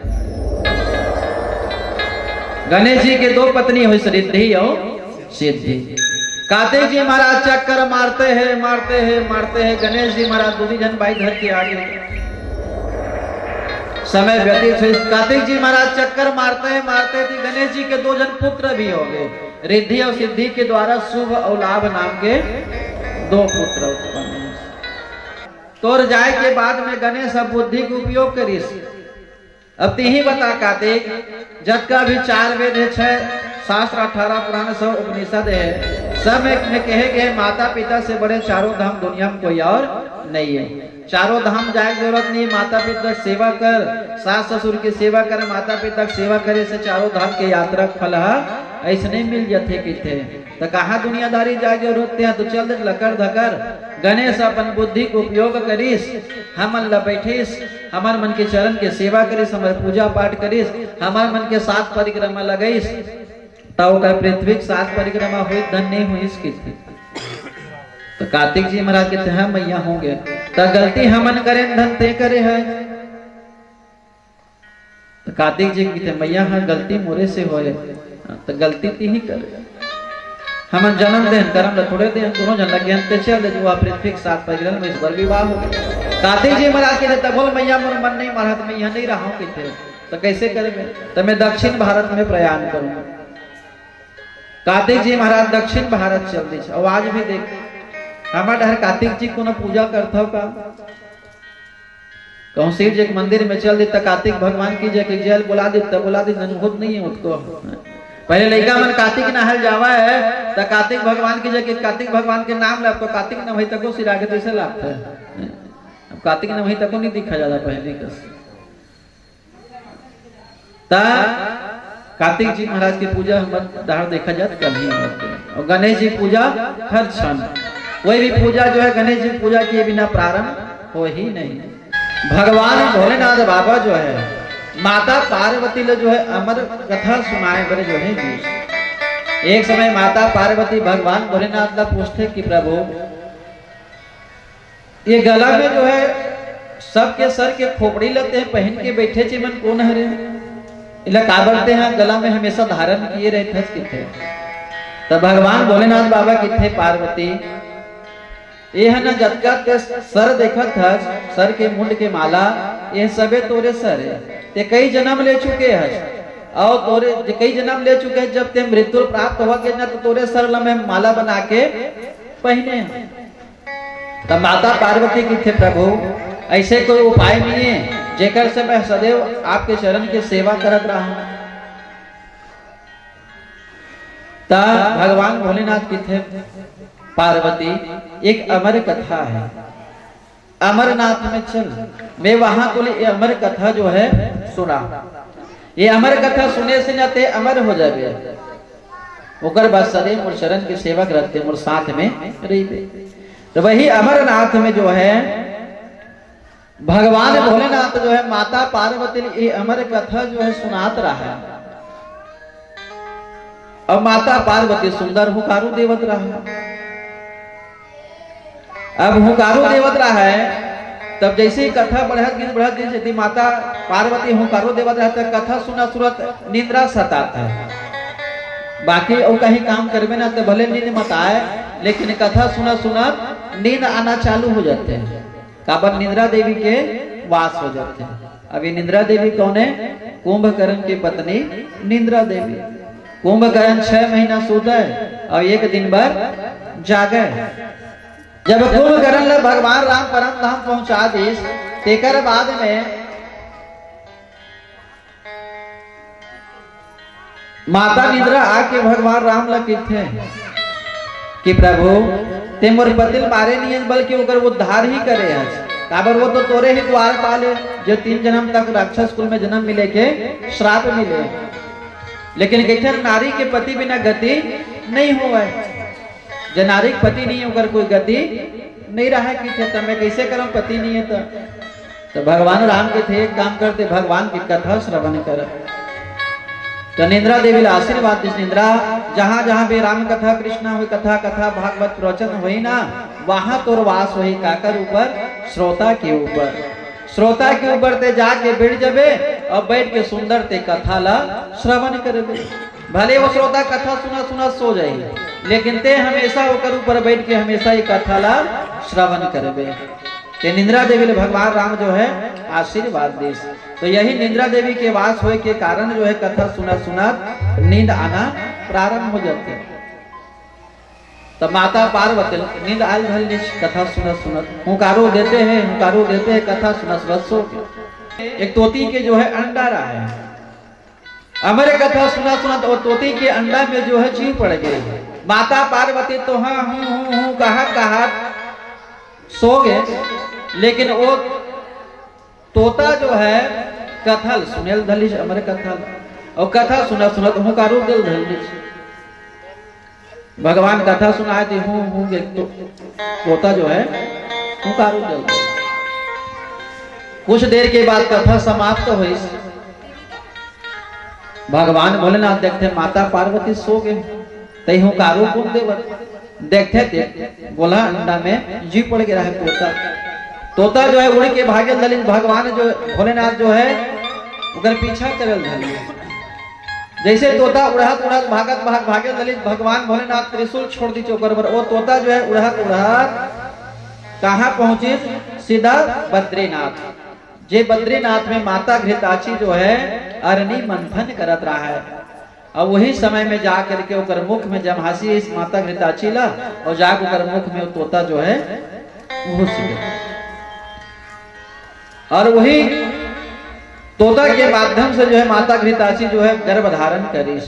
S3: गणेश जी के 2 पत्नी हुई रिद्धि और सिद्धि। कार्तिक जी महाराज चक्कर मारते हैं मारते हैं मारते हैं, गणेश जी महाराज 2 जन बाई धर के आ गए। समय व्यतीत हुई, कार्तिक जी महाराज चक्कर मारते थे, गणेश जी के 2 जन पुत्र भी हो गए। रिद्धि और सिद्धि के द्वारा शुभ और लाभ नाम के 2 पुत्र उत्पन्न हुए। तोर जाए के बाद में गणेश अब बुद्धि का उपयोग करीस। अब ती ही बता कार्तिक जब का भी 4 वेद है, 6 शास्त्र, 18 पुराण, 100 उपनिषद है, सब में कहे गए माता पिता से बड़े चारों धाम दुनिया में कोई और नहीं है। चारों धाम जाए जरूरत नहीं, माता पिता की सेवा कर, सास ससुर की सेवा कर, माता पिता की सेवा करे से चारों धाम के यात्रा फल ऐसे नहीं मिल जाते किथे तो कहाँ दुनियादारी जाके रोते हैं तो चल दे लकर धकर गणेश अपन बुद्धि को उपयोग करीस हमन ला बैठीस हमार मन के चरण के सेवा करीस हमारे पूजा पाठ करीस हमार मन के 7 परिक्रमा लगईस तब का पृथ्वी 7 परिक्रमा हुई धन नहीं हुई इसकी तो कार्तिक जी महाराज कहते हैं मैया होंगे तो गलती हमन करें धन ते करे है तो कार्तिक जी कहते मैया हाँ गलती मोरे से होए तो गलती ती ही करे हमन जन्म देन कर्म ल थोड़े देन दोनों जन लगे अंते चल दे जो पृथ्वी के 7 परिग्रह में इस बार विवाह हो गया कार्तिक जी महाराज कहते तब बोल मैया मोर मन नहीं मारा तो मैं यहाँ नहीं रहा हूँ कहते तो कैसे करेंगे तो मैं दक्षिण भारत में प्रयाण करूंगा कार्तिक जी महाराज दक्षिण भारत चल दी और आज भी देख हमारे डर कार्तिक जी को न पूजा करता हो का कहूँ शिव जी के मंदिर में चल दी तो कार्तिक भगवान की जय जल बुला दी तब बुला दी अनुभूत नहीं है उसको पहले लड़का मन कार्तिक नहल जावा है तो कार्तिक भगवान की जगह कार्तिक भगवान के नाम ले आपको कार्तिक न वही तक सिर आगे कैसे लगता है अब कार्तिक न वही तक नहीं दिखा जाता पहले का कार्तिक जी महाराज की पूजा हम दाहर देखा जाए कल ही होते हैं और गणेश जी पूजा हर क्षण कोई भी पूजा जो है गणेश जी पूजा किए बिना प्रारंभ हो ही नहीं भगवान भोलेनाथ बाबा जो है माता पार्वती ने जो है अमर कथा सुनाए बड़े जो है एक समय माता पार्वती भगवान भोलेनाथ ला पूछते कि प्रभु ये गला में जो है सबके सर के खोपड़ी लेते हैं पहन के बैठे चिमन कौन हरे इला काबरते हैं गला में हमेशा धारण किए रहते थे तो भगवान भोलेनाथ बाबा किथे पार्वती ये है ना जटका के सर देखा था सर के मुंड के माला ये सबे तोरे सर है ते कई जन्म ले चुके हैं और तोरे कई जन्म ले चुके हैं जब ते मृत्यु प्राप्त हुआ के ना तो तोरे सर में माला बना के पहने तब माता पार्वती की थे प्रभु ऐसे कोई उपाय नहीं है जेकर से मैं सदैव आपके चरण की सेवा करत रहा हूं तब भगवान भोलेनाथ की थे पार्वती एक अमर कथा है अमरनाथ में चल मैं वहां को ये अमर कथा जो है सुना ये अमर कथा सुने से नाते अमर हो जाए ओकर बाद सदैव मोर शरण की सेवा करते मोर साथ में रही तो वही अमरनाथ में जो है भगवान भोलेनाथ जो है माता पार्वती ये अमर कथा जो है सुनात रहा है अब माता पार्वती सुंदर हुकारू देवत रहा अब हुकारू देवत रहा है तब जैसे ही कथा बढ़त जैसे माता पार्वती हुकारू देवत रहा तब कथा सुना सुरत निद्रा सताता है बाकी और कहीं काम करवे ना तो भले नींद मत आए लेकिन कथा सुना सुना नींद आना चालू हो जाते हैं काबर निद्रा देवी के वास हो जाते हैं अब ये निद्रा देवी कौन है कुंभकर्ण की पत्नी निद्रा देवी कुंभकर्ण 6 महीना सोता है और एक दिन भर जागे जब कुंभकर्ण भगवान राम परम धाम पहुंचा दी तेकर बाद में माता निद्रा आके भगवान राम ला कहते कि प्रभु ते मोर पतिल मारे नहीं है बल्कि ओकर उद्धार ही करे है काबर वो तो तोरे ही द्वार पाले जो 3 जन्म तक राक्षस कुल में जन्म मिले के श्राप मिले लेकिन कहते नारी के पति बिना गति नहीं हुआ जो नारी के पति नहीं होकर कोई गति नहीं रहा कि थे मैं कैसे करूं पति नहीं है तो भगवान राम के थे एक काम करते भगवान की कथा श्रवण कर तो निद्रा देवी आशीर्वाद दी निद्रा जहां जहां भी राम कथा कृष्णा हुई कथा कथा भागवत प्रवचन हुई ना वहां तोर वास हुई काकर ऊपर श्रोता के ऊपर ते जाके बैठ जाबे और बैठ के सुंदर ते कथा ला श्रवण करबे भले वो श्रोता कथा सुना सुना सो जाए लेकिन ते हमेशा ओकर ऊपर बैठ के हमेशा ये कथा ला श्रवण करबे ते निद्रा देवी ले भगवान राम जो है आशीर्वाद दे तो यही निद्रा देवी के वास होए के कारण जो है कथा सुना सुना नींद आना प्रारंभ हो जाते तो माता पार्वती नींद आल धल कथा सुना सुना हुकारो देते हैं कथा सुना सो एक तोती के जो है अंडा रहा है हमारे कथा सुना सुना तो तोती के अंडा में जो है चीर पड़ गई माता पार्वती तो हाँ हूँ कहा सो गए लेकिन वो तोता जो है कथल सुनेल धलिश हमारे कथल और कथा सुना सुना तो हुकारो दिल धलिश भगवान कथा सुनाए थे हूँ तो तोता जो है हुंकारू जल गया। कुछ देर के बाद कथा समाप्त तो हुई। भगवान भोलेनाथ देखते माता पार्वती सो गए, तई हुंकारू कौन देव देखते थे बोला अंडा में जी पड़ गया है तोता। तोता जो है उड़ के भागे ललित भगवान जो भोलेनाथ जो है उधर पीछा करल धरी। जैसे तोता उड़हत उड़हत भागत भागे ललित भगवान भोलेनाथ त्रिशूल छोड़ दी चौकर पर। वो तोता जो है उड़हत उड़हत कहाँ पहुंची? सीधा बद्रीनाथ। जे बद्रीनाथ में माता घृताची जो है अरणी मंथन करत रहा है। और वही समय में जा करके ओकर मुख में जब हंसी इस माता घृताची ला और जाकर ओकर मुख में वो तोता जो है घुस गया। और वही तोता के माध्यम से जो है माता घृताची जो है गर्भ धारण करी।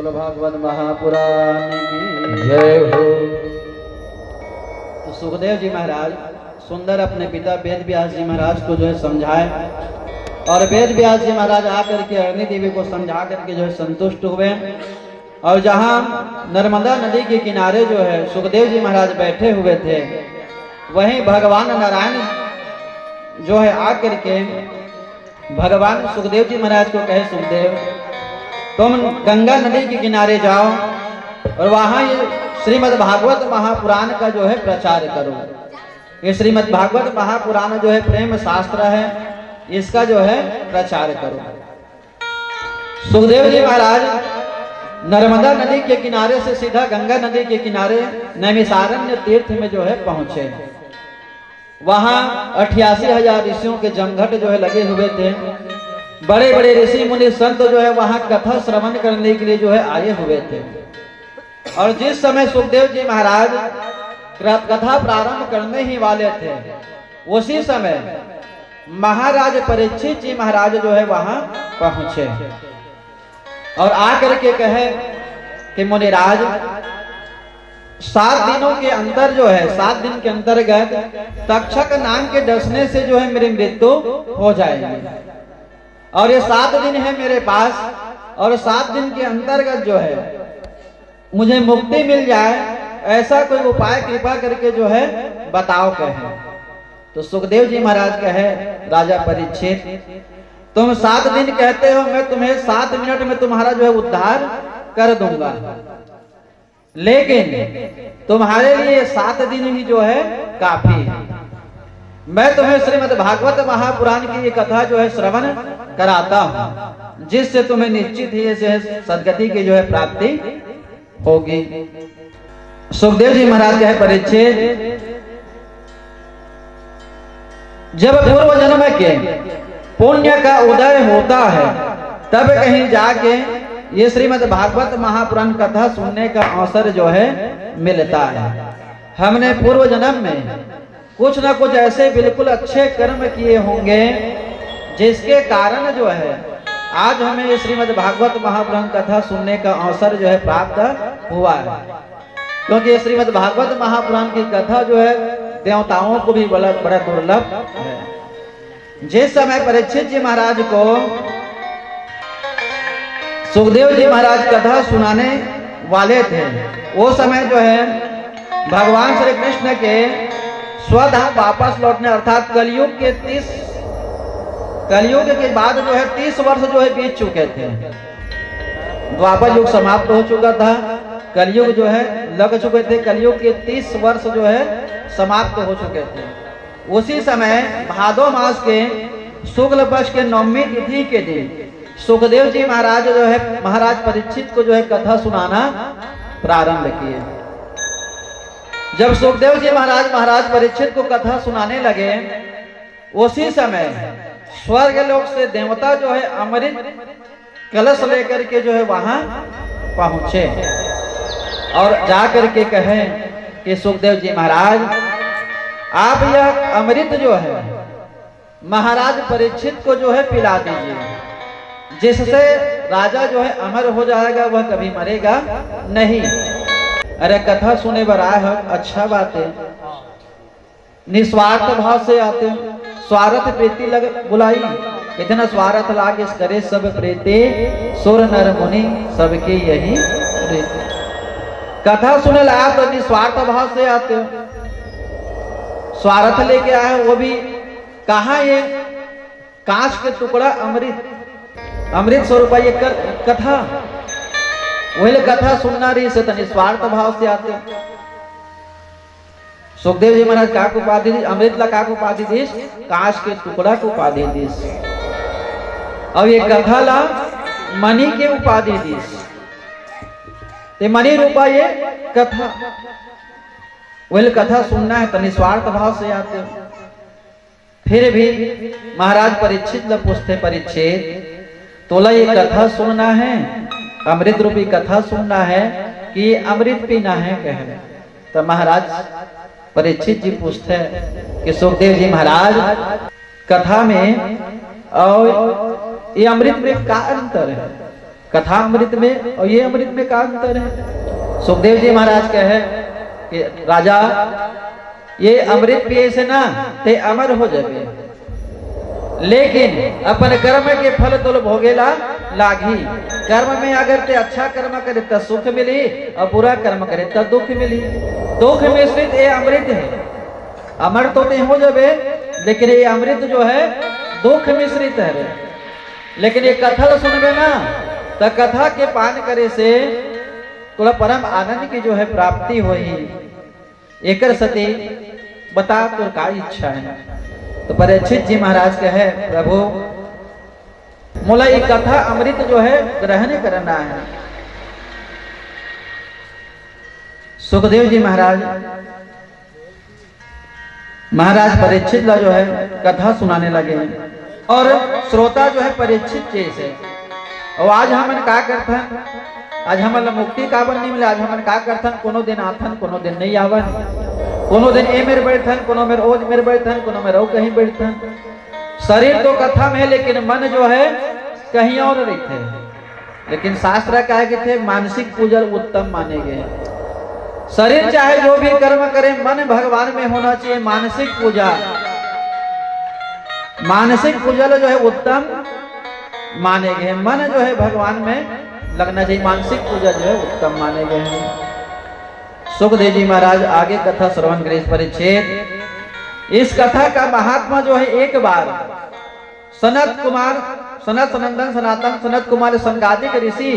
S3: भागवत महापुराण की
S1: जय हो।
S3: तो सुखदेव जी महाराज सुंदर अपने पिता वेद व्यास जी महाराज को जो है समझाए और वेद व्यास जी महाराज आकर के अग्नि देवी को समझा करके जो है संतुष्ट हुए। और जहाँ नर्मदा नदी के किनारे जो है सुखदेव जी महाराज बैठे हुए थे वहीं भगवान नारायण जो है आकर के भगवान सुखदेव जी महाराज को कहे सुखदेव तुम गंगा नदी के किनारे जाओ और वहां ये श्रीमद् भागवत महापुराण का जो है प्रचार करो। ये श्रीमद् भागवत महापुराण जो है प्रेम शास्त्र है, इसका जो है प्रचार करो। सुखदेव जी महाराज नर्मदा नदी के किनारे से सीधा गंगा नदी के किनारे नैमिषारण्य तीर्थ में जो है पहुंचे। वहां 88,000 ऋषियों के जमघट जो है लगे हुए थे। बड़े बड़े ऋषि मुनि संत जो है वहां कथा श्रवण करने के लिए जो है आए हुए थे। और जिस समय सुखदेव जी महाराज कथा प्रारंभ करने ही वाले थे उसी समय महाराज परीक्षित जी महाराज जो है वहां पहुंचे और आकर के कहे कि मुनिराज 7 दिनों के अंदर जो है 7 दिन के अंतर्गत तक्षक नाम के डसने से जो है मेरी मृत्यु हो जाएगी और ये 7 दिन है मेरे पास और 7 दिन के अंतर्गत जो है मुझे मुक्ति मिल जाए ऐसा कोई उपाय कृपा करके जो है बताओ कहे। तो सुखदेव जी महाराज कहे राजा परीक्षित तुम 7 दिन कहते हो, मैं तुम्हें 7 मिनट में तुम्हारा जो है उद्धार कर दूंगा, लेकिन तुम्हारे लिए 7 दिन ही जो है काफी है। मैं तुम्हें श्रीमद् भागवत महापुराण की ये कथा जो है श्रवण कराता हूं, जिससे तुम्हें निश्चित ही से सदगति की जो है प्राप्ति होगी। सुखदेव जी महाराज कहे परीक्षित, जब पूर्व जन्म के पुण्य का उदय होता है तब कहीं जाके ये श्रीमद् भागवत महापुराण कथा सुनने का अवसर जो है मिलता है। हमने पूर्व जन्म में कुछ ना कुछ ऐसे बिल्कुल अच्छे कर्म किए होंगे जिसके कारण जो है आज हमें ये श्रीमद् भागवत महापुराण कथा सुनने का अवसर जो है प्राप्त हुआ है। क्योंकि ये श्रीमद् भागवत महापुराण की कथा जो है देवताओं को भी बड़ा दुर्लभ है। जिस समय परीक्षित जी महाराज को सुखदेव जी महाराज कथा सुनाने वाले थे, वो समय जो है भगवान श्री कृष्ण के स्वधाम वापस लौटने अर्थात कलयुग के बाद जो है 30 वर्ष जो है बीत चुके थे। द्वापर युग समाप्त हो चुका था, कलयुग जो है लग चुके थे, कलयुग के 30 वर्ष जो है समाप्त हो चुके थे। उसी समय भादो मास के शुक्ल पक्ष के 9वीं तिथि के दिन सुखदेव जी महाराज जो है महाराज परीक्षित को जो है कथा सुनाना प्रारंभ किए। जब सुखदेव जी महाराज परीक्षित को कथा सुनाने लगे, उसी समय स्वर्ग लोक से देवता जो है अमृत कलश लेकर के जो है वहां पहुंचे और जाकर के कहे कि सुखदेव जी महाराज, आप यह अमृत जो है महाराज परीक्षित को जो है पिला दीजिए, जिससे राजा जो है अमर हो जाएगा, वह कभी मरेगा नहीं। अरे कथा सुने बर आए हो, अच्छा बात है, निस्वार्थ भाव से आते हो, स्वार्थ प्रीति लग बुलाई, इतना स्वार्थ लागे करे सब प्रीति, सुर नर मुनि सबके यही प्रीति। कथा सुने लाया तो निस्वार्थ भाव से आते हो, स्वार्थ लेके आए, वो भी कहा ये कांच के टुकड़ा अमृत स्वरूप ये कथा, वही कथा सुनना रही से निस्वार्थ भाव से आते हो। सुखदेव जी महाराज का उपाधि दी, अमृत ला का उपाधि दीस, कांच के टुकड़ा को उपाधि दीस, और ये कथा ला मणि के उपाधि दीस, ते मणि रूपा ये कथा, वही कथा सुनना है तो निस्वार्थ भाव से आते हो। फिर भी महाराज परीक्षित ला पूछते, परीक्षित तोला ये कथा सुनना है, अमृत रूपी कथा सुनना है कि अमृत पीना है? कहे तो महाराज परीक्षित जी पूछते कि सुखदेव जी महाराज, कथा में और ये अमृत में क्या अंतर है? कथा अमृत में और ये अमृत में क्या अंतर है? सुखदेव जी महाराज कहे कि राजा, ये अमृत पिए से ना ते अमर हो जाए, लेकिन अपन कर्म के फल तो भोगेला लागी। कर्म में अगर ते अच्छा कर्म करे तो सुख मिली, और बुरा कर्म करे तो दुख मिली। दुख मिश्रित ये अमृत है, अमर तो ते हो जाबे, लेकिन ये अमृत जो है दुख मिश्रित है। लेकिन ये कथा सुनबे ना तो कथा के पान करे से थोड़ा परम आनंद की जो है प्राप्ति होई। एकर सती बता तो का इच्छा है? तो परीक्षित जी महाराज कहे, प्रभु मोला ये कथा अमृत जो है ग्रहण करना है। सुखदेव जी महाराज परीक्षित ला जो है कथा सुनाने लगे, और श्रोता जो है परीक्षित जैसे। और आज हमन का करथन, आज हमन मुक्ति का बन नहीं मिले, आज हमन का करथन, कोनो दिन आथन कोनो दिन नहीं आवन, कोनो दिन ए मेरे बैठन, कोनो मेरे ओज मेरे बैठन, कोनो मेरे ओ कहीं बैठन। शरीर तो कथा में है, लेकिन मन जो है कहीं और रहते हैं। लेकिन शास्त्र कहा कि थे मानसिक पूजन उत्तम माने गए। शरीर चाहे जो भी कर्म करे, मन भगवान में होना चाहिए। मानसिक पूजा जो है उत्तम माने गए। मन जो है भगवान में लगना चाहिए, मानसिक पूजा जो है उत्तम माने गए हैं। सुखदेव जी महाराज आगे कथा श्रवण करें। परीक्षित, इस कथा का महात्मा जो है एक बार सनत कुमार संगादिक ऋषि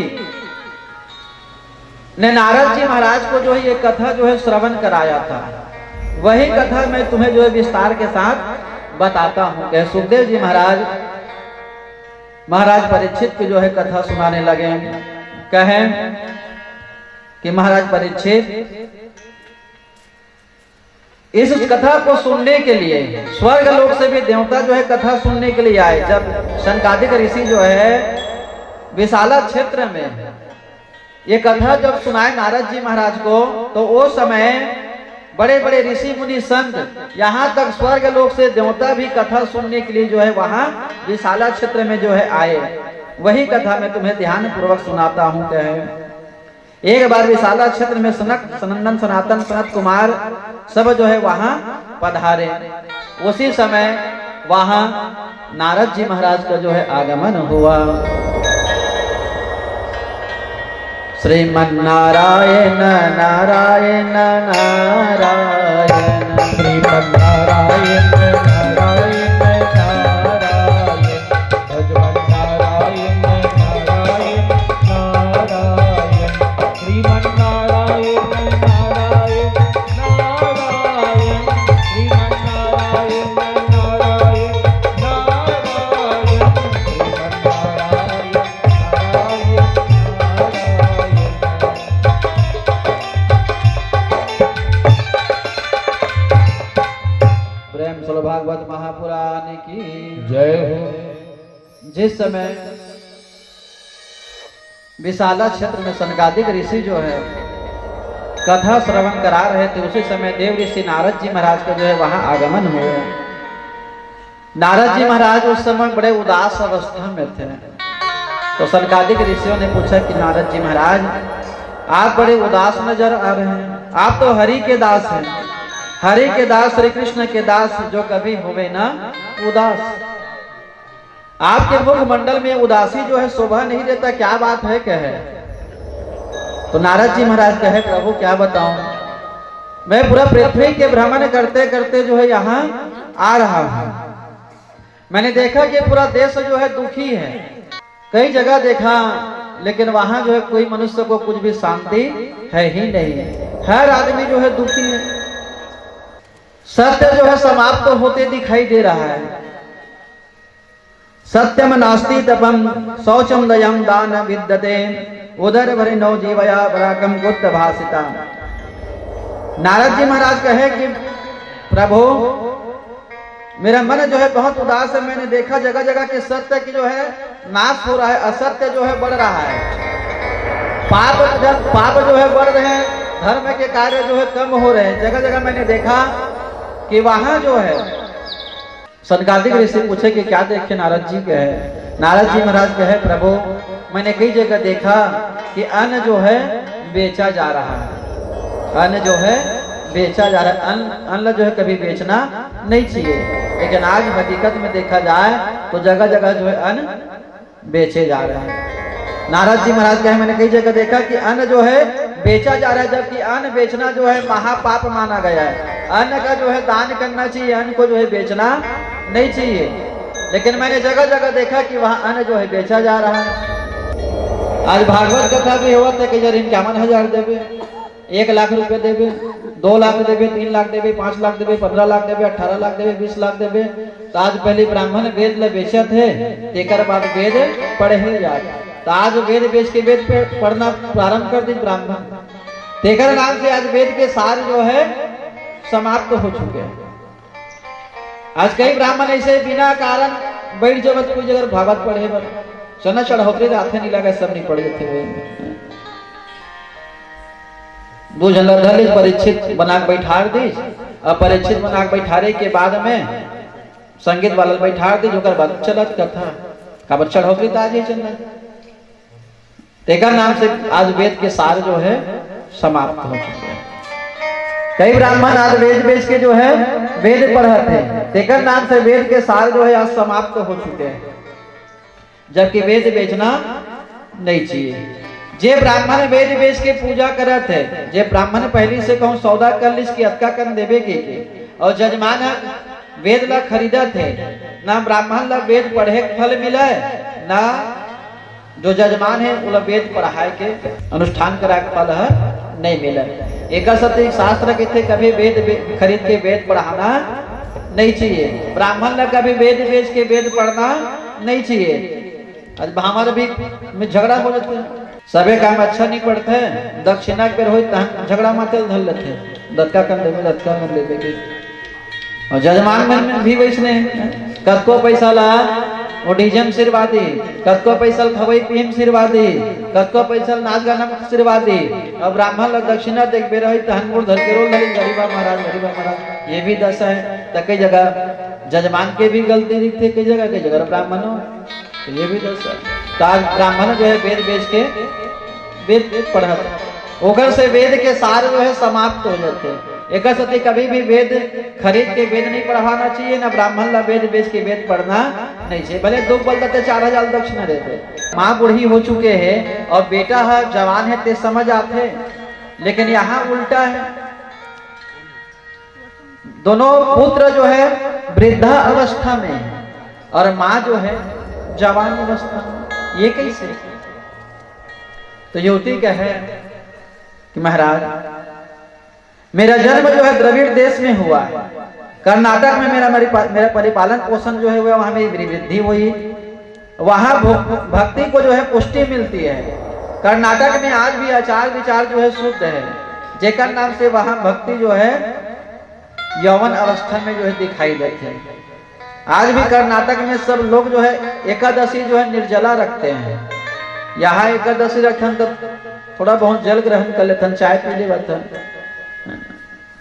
S3: ने नारद जी महाराज को जो है ये कथा जो है श्रवण कराया था। वही कथा मैं तुम्हें जो है विस्तार के साथ बताता हूँ। सुखदेव जी महाराज महाराज परीक्षित की जो है कथा सुनाने लगे। कहें कि महाराज परीक्षित, इस कथा को सुनने के लिए स्वर्ग लोक से भी देवता जो है कथा सुनने के लिए आए। जब शनकादिक ऋषि जो है विशाला क्षेत्र में ये कथा जब सुनाए नारद जी महाराज को, तो वो समय बड़े बड़े ऋषि मुनि संत, यहाँ तक स्वर्ग लोक से देवता भी कथा सुनने के लिए जो है वहाँ विशाला क्षेत्र में जो है आए। वही कथा मैं तुम्हें ध्यान पूर्वक सुनाता हूँ। कहे एक बार विशाला क्षेत्र में सनक, सनंदन, सनातन, सनत कुमार सब जो है वहाँ पधारे। उसी समय वहाँ नारद जी महाराज का जो है आगमन हुआ। श्रीमन्नारायण नारायण नारायण,
S4: श्रीमन्नारायण नारायण नारायण, भजमन्नारायण नारायण नारायण, श्रीमन्नारायण नारायण नारायण, श्रीमन्नारायण नारायण नारायण, श्रीमन्नारायण नारायण।
S3: प्रेम सलो भागवत महापुराण की
S4: जय हो।
S3: जिस समय विशाला क्षेत्र में सनकादिक ऋषि जो है कथा श्रवण करा रहे थे, उसी समय देव ऋषि नारद जी महाराज का जो है वहां आगमन हुआ। नारद जी महाराज उस समय बड़े उदास अवस्था में थे। तो सनकादिक ऋषियों ने पूछा कि नारद जी महाराज, आप बड़े उदास नजर आ रहे हैं, आप तो हरि के दास हैं, हरि के दास, श्री कृष्ण के दास, जो कभी होवे ना उदास। आपके मुख मंडल में उदासी जो है शोभा नहीं देता, क्या बात है कहे। तो नारद जी महाराज कहे, प्रभु क्या बताऊं, मैं पूरा पृथ्वी के भ्रमण करते करते जो है यहाँ आ रहा हूँ। मैंने देखा कि पूरा देश जो है दुखी है, कई जगह देखा, लेकिन वहां जो है कोई मनुष्य को कुछ भी शांति है ही नहीं, हर आदमी जो है दुखी है। सत्य जो है समाप्त तो होते दिखाई दे रहा है। सत्यम नास्ति तपम शौचम दयम दान विद्यते उदर भरे नौ जीवया पराकम गुप्त भाषिता। नारद जी महाराज कहे कि प्रभु, मेरा मन जो है बहुत उदास है। मैंने देखा जगह जगह के सत्य की जो है नाश हो रहा है, असत्य जो है बढ़ रहा है, पाप जो है बढ़ रहे हैं, धर्म के कार्य जो है कम हो रहे हैं। जगह जगह मैंने देखा कि वहां जो है सनकादिक ऋषि पूछे कि क्या देखे नारद जी कहे। नारद जी महाराज कहे, प्रभु मैंने कई जगह देखा कि अन्न जो है बेचा जा रहा है, अन्न जो है बेचा जा रहा है। अन्न जो है कभी बेचना नहीं चाहिए, लेकिन आज हकीकत में देखा जाए तो जगह जगह जो है अन्न बेचे जा रहे हैं। नारद जी महाराज कहे, मैंने कई जगह देखा कि अन्न जो है बेचा जा रहा है, जबकि अन्न बेचना जो है महापाप माना गया है। अन्न का जो है दान करना चाहिए, अन्न को जो है बेचना नहीं चाहिए। लेकिन मैंने जगह जगह देखा कि वहाँ अन्न जो है बेचा जा रहा है। आज भागवत कथा भी हुआ था कि जब 51,000 देवे, 1 लाख रुपए देवे, 2 लाख देवे, 3 लाख देवे, 5 लाख देवे, 15 लाख देवे, 18 लाख देवे, 20 लाख देवे। तो आज पहले ब्राह्मण वेद ले बेचे थे, तेकर बाद वेद पढ़े जाए। तो आज वेद बेच के वेद पे पढ़ना प्रारंभ कर दी ब्राह्मण, तेकर नाम से आज वेद के सार जो है समाप्त हो चुके हैं। आज कई ब्राह्मण ऐसे बिना कारण बैठ जब कोई जगह भागवत पढ़े बर चना चढ़ौतरे हाथे नहीं लगा, सब नहीं पढ़े थे। दो जन परीक्षित बना के बैठा दी, और परीक्षित बना के बैठारे के बाद में संगीत वाला बैठा दी, जो बाद चलत कथा का चढ़ौतरी आज ही चल तेकर नाम से आज वेद के सार जो है समाप्त हो चुके हैं। कई ब्राह्मण आज वेद बेच के जो है वेद पढ़ते हैं, तेकर नाम से वेद के सार जो है आज समाप्त हो चुके हैं, जबकि वेद बेचना नहीं चाहिए। जे ब्राह्मण वेद बेच के पूजा करत है, जे ब्राह्मण पहले से कहूँ सौदा कर लिस की अतका कर देवे के, और जजमान वेद ला खरीदत है, ना ब्राह्मण ला वेद पढ़े के फल मिले, ना जो जजमान है वो वेद पढ़ाए के अनुष्ठान करा के फल है नहीं मिले। एक सत्य शास्त्र के थे कभी वेद खरीद के वेद पढ़ाना नहीं चाहिए, ब्राह्मण ला कभी वेद बेच के वेद पढ़ना नहीं चाहिए। आज हमारे भी में झगड़ा हो जाते हैं, सबे काम अच्छा नहीं पड़ते हैं, दक्षिणा के हो झगड़ा माते धर लेते हैं, दत्का कर लेवे दत्का कर लेवे के। और जजमान में भी वैसने कतको पैसा ला वो डीजम सिरवादी, कतको पैसा खवई पीम सिरवादी, कतको पैसा नाच गाना सिरवादी। अब ब्राह्मण लोग दक्षिणा देख बे रही तो हनपुर धर के रोल धरी गरीबा महाराज, ये भी दशा है। तो कई जगह जजमान के भी गलती दिखते, कई जगह ब्राह्मणों, तो ये भी दशा है। तो आज ब्राह्मण जो है वेद बेच के वेद पढ़ा, ओकर से वेद के सार जो है समाप्त हो जाते हैं। एक सती कभी भी वेद खरीद के वेद नहीं पढ़ाना चाहिए, ना ब्राह्मण ला वेद बेच के वेद पढ़ना नहीं चाहिए। भले दो बल देते 4000 दक्षिणा देते, माँ बूढ़ी हो चुके हैं और बेटा है जवान है ते समझ आते, लेकिन यहाँ उल्टा है। दोनों पुत्र जो है वृद्धा अवस्था में है और माँ जो है जवान अवस्था में, ये कैसे? तो युवती क्या है कि महाराज मेरा जन्म जो है द्रविड़ देश में हुआ है, कर्नाटक में मेरा परिपालन पोषण जो है वहां मेरी वृद्धि हुई, वहां भक्ति को जो है पुष्टि मिलती है। कर्नाटक में आज भी आचार विचार जो है शुद्ध है, जेकर नाम से वहां भक्ति जो है यौवन अवस्था में जो है दिखाई देते हैं। आज भी कर्नाटक में सब लोग जो है एकादशी जो है निर्जला रखते हैं। यहाँ एकादशी रखन तो थोड़ा बहुत जल ग्रहण कर लेते, चाय पी ले,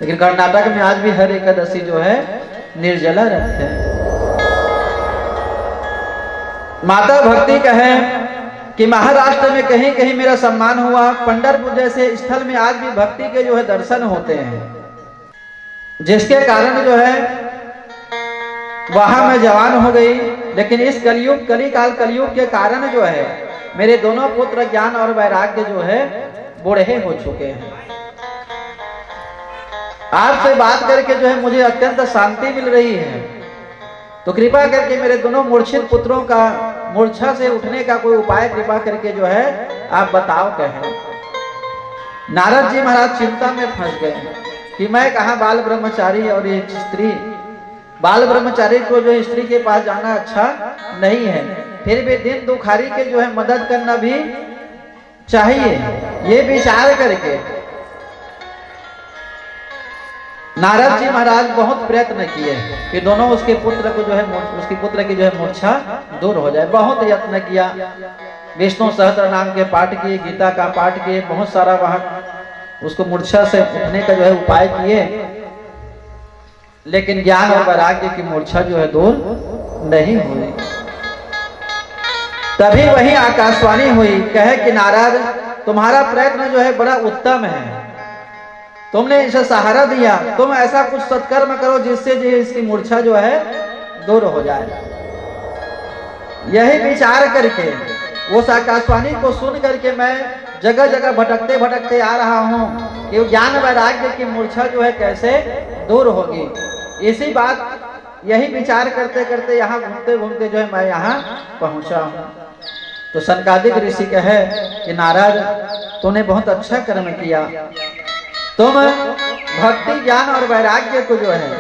S3: लेकिन कर्नाटक में आज भी हर एकादशी जो है निर्जला रखते हैं। माता भक्ति कहे कि महाराष्ट्र में कहीं कहीं मेरा सम्मान हुआ, पंढरपुर जैसे स्थल में आज भी भक्ति के जो है दर्शन होते हैं, जिसके कारण जो है वहां मैं जवान हो गई। लेकिन इस कलयुग कलयुग के कारण जो है मेरे दोनों पुत्र ज्ञान और वैराग्य जो है बूढ़े हो चुके हैं। आपसे बात करके जो है मुझे अत्यंत शांति मिल रही है, तो कृपा करके मेरे दोनों मूर्छित पुत्रों का मूर्छा से उठने का कोई उपाय कृपा करके जो है आप बताओ कहें। नारद जी महाराज चिंता में फंस गए कि मैं कहा बाल ब्रह्मचारी और एक स्त्री, बाल ब्रह्मचारी को जो स्त्री के पास जाना अच्छा नहीं है, फिर भी दिन दुखारी के जो है मदद करना भी चाहिए। ये विचार करके नारद जी महाराज बहुत प्रयत्न किए कि दोनों उसके पुत्र को जो है उसके पुत्र की जो है मूर्छा दूर हो जाए। बहुत यत्न किया, विष्णु सहस्त्र नाम के पाठ किए, गीता का पाठ किए, बहुत सारा वहां उसको मूर्छा से उठने का जो है उपाय किए, लेकिन ज्ञान और वैराग्य की मूर्छा जो है दूर नहीं हुई। तभी वही आकाशवाणी हुई, कहे कि नारद तुम्हारा प्रयत्न जो है बड़ा उत्तम है, तुमने इसे सहारा दिया, तुम ऐसा कुछ सत्कर्म करो जिससे जो इसकी मूर्छा जो है दूर हो जाए। यही विचार करके उस आकाशवाणी को सुन करके मैं जगह जगह भटकते भटकते आ रहा हूँ कि ज्ञान वैराग्य की मूर्छा जो है कैसे दूर होगी। इसी बात यही विचार करते करते यहाँ घूमते घूमते जो है मैं यहाँ पहुंचा हूँ। तो सनकादिक ऋषि कहे कि नारद तूने बहुत अच्छा कर्म किया, तुम भक्ति ज्ञान और वैराग्य को जो है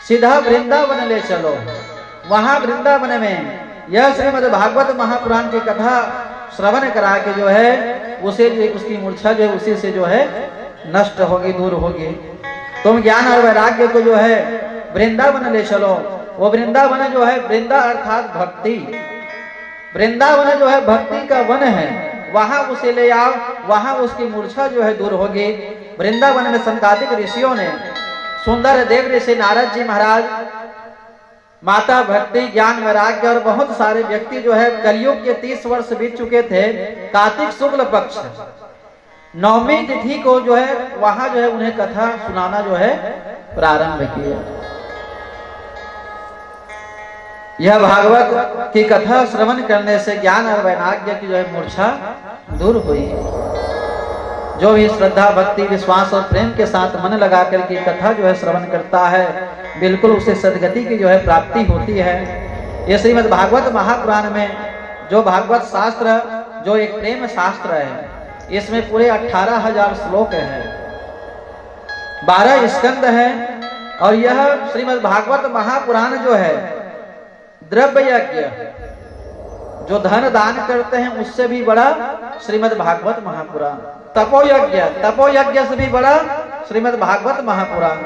S3: सीधा वृंदावन ले चलो। वहां वृंदावन में यह श्रीमद् भागवत महापुराण की कथा श्रवण करा के जो है उसे उसकी मूर्छा जो है उसी से जो है नष्ट होगी, दूर होगी। तुम ज्ञान और वैराग्य को जो है वृंदावन ले चलो। वो वृंदावन जो है, वृंदा अर्थात भक्ति, वृंदावन जो है भक्ति का वन है, वहां उसे ले आओ, वहां उसकी मूर्छा जो है दूर होगी। वृंदावन में सनकादिक ऋषियों ने, सुंदर देव ऋषि नारद जी महाराज, माता भक्ति ज्ञान वैराग्य और बहुत सारे व्यक्ति जो है कलयुग के 30 वर्ष बीत चुके थे। कार्तिक शुक्ल पक्ष 9वीं तिथि को जो है वहां जो है उन्हें कथा सुनाना जो है प्रारंभ किया। यह भागवत की कथा श्रवण करने से ज्ञान और वैराग्य की जो है मूर्छा दूर हुई। जो भी श्रद्धा भक्ति विश्वास और प्रेम के साथ मन लगा करके कथा जो है श्रवण करता है, बिल्कुल उसे सदगति की जो है प्राप्ति होती है। ये श्रीमद् भागवत महापुराण में जो भागवत शास्त्र जो एक प्रेम शास्त्र है, इसमें पूरे 18,000 श्लोक है, 12 स्कंद है। और यह श्रीमद् भागवत महापुराण जो है द्रव्य यज्ञ, जो धन दान करते हैं उससे भी बड़ा श्रीमद् भागवत महापुराण, तपो यज्ञ से भी बड़ा श्रीमद् भागवत महापुराण,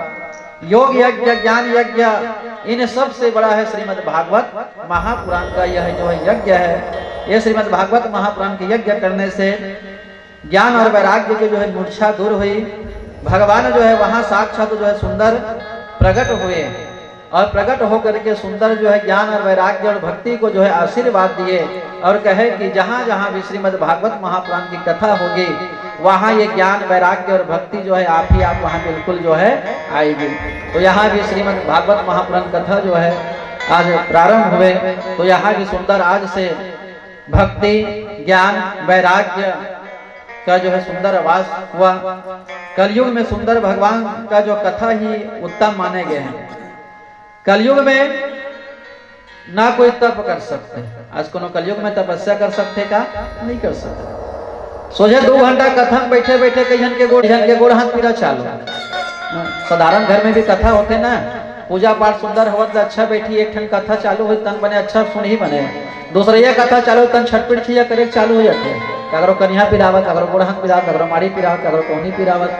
S3: योग यज्ञ, ज्ञान यज्ञ, इन सब से बड़ा है श्रीमद् भागवत महापुराण का यह जो है यज्ञ है। यह श्रीमद् भागवत महापुराण के यज्ञ करने से ज्ञान और वैराग्य की जो है मूर्छा दूर हुई। भगवान जो है वहां साक्षात जो है सुंदर प्रकट हुए और प्रकट होकर के सुंदर जो है ज्ञान और वैराग्य और भक्ति को जो है आशीर्वाद दिए और कहे कि जहां जहां भी श्रीमद् भागवत महापुराण की कथा होगी वहां ये ज्ञान वैराग्य और भक्ति जो है आप ही आप वहां बिल्कुल जो है आएगी। तो यहाँ भी श्रीमद् भागवत महापुराण कथा जो है आज प्रारंभ हुए, तो यहाँ भी सुंदर आज से भक्ति ज्ञान वैराग्य का जो है सुंदर आवाज हुआ। कलयुग में सुंदर भगवान का जो कथा ही उत्तम माने गए हैं। कलयुग में ना कोई तप कर सकते, आज कोनो कलयुग में तपस्या कर सकते का नहीं कर सकते। सोचे 2 घंटा कथा में बैठे बैठे कईहन के गोड़ हाथ पीरा चालू। साधारण घर में भी कथा होते ना, पूजा पाठ सुंदर होत अच्छा बैठी एक ठन कथा चालू हुई तन बने अच्छा सुन ही बने, दूसरा कथा चालू तन छटपट छिया करे चालू हो जाते, कगरो कन्या पिरावत, कगरो गोड़ हाथ पिरावत, कगरो माड़ी पिरावत, कगरो कोहनी पिरावत।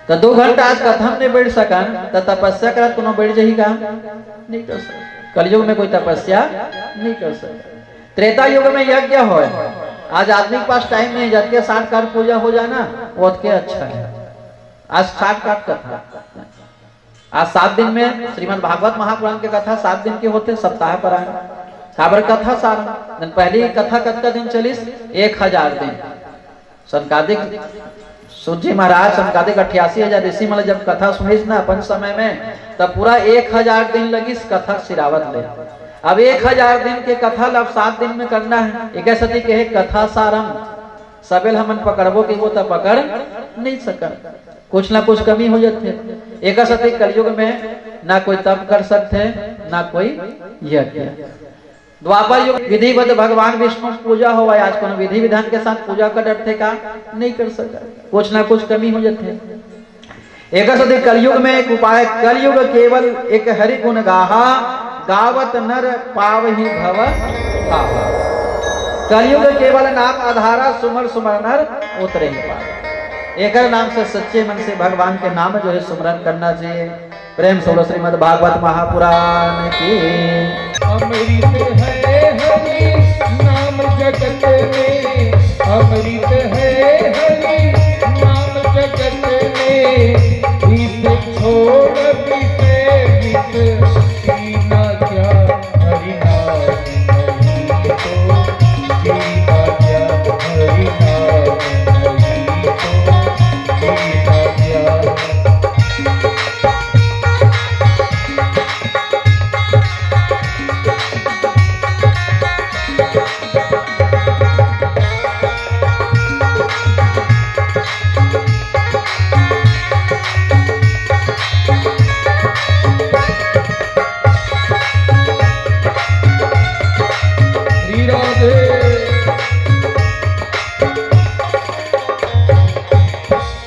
S3: तो 2 घंटा आज कथा में नहीं बैठ सकन तो तपस्या करत कोनो बैठ जही का नहीं कर सकते। कलयुग में कोई तपस्या नहीं कर सकते। त्रेता युग में यज्ञ हो, आज आदमी के पास टाइम नहीं, जब के 60 काट पूजा हो जाना वो के अच्छा है। आज 60 काट कथा, आज 7 दिन में श्रीमद् भागवत महापुराण के कथा 7 दिन के होते, सप्ताह पर आए काबर कथा सारा दिन। पहली कथा कतका दिन चलिस 1000 दिन। सनकादिक सूर्य महाराज सनकादिक 88,000 ऋषि मतलब जब कथा सुनिस ना अपन समय में तब पूरा 1000 दिन लगी कथा सिरावत ले। अब 1000 दिन के कथा अब 7 दिन में करना है। एक सती के कथा सारम सबेल हमन पकड़बो कि वो तब पकड़ नहीं सकन, कुछ ना कुछ कमी हो जाते। एक सती कलयुग में ना कोई तप कर सकते ना कोई यज्ञ। द्वापर युग विधिवत भगवान विष्णु पूजा हो, आज को विधि विधान के साथ पूजा का डर थे का नहीं कर सका, कुछ ना कुछ कमी हो जाते। एक सती कलयुग में एक उपाय, कलयुग केवल एक हरि गुण गाहा गावत नर पावहि भव पावा। कलयुग केवल नाम आधारा सुमर सुमर नर उतरे ही पावे। एक नाम से सच्चे मन से भगवान के नाम जो है सुमरन करना चाहिए। प्रेम से बोलो श्रीमद् भागवत महापुराण की।
S4: अमृत है हरि नाम जगत में, अमृत है हरि नाम जगत में, विष छोड़ विष पीना क्या हरि नाम नहीं तो जीना क्या, हरि नाम नहीं तो जीना क्या।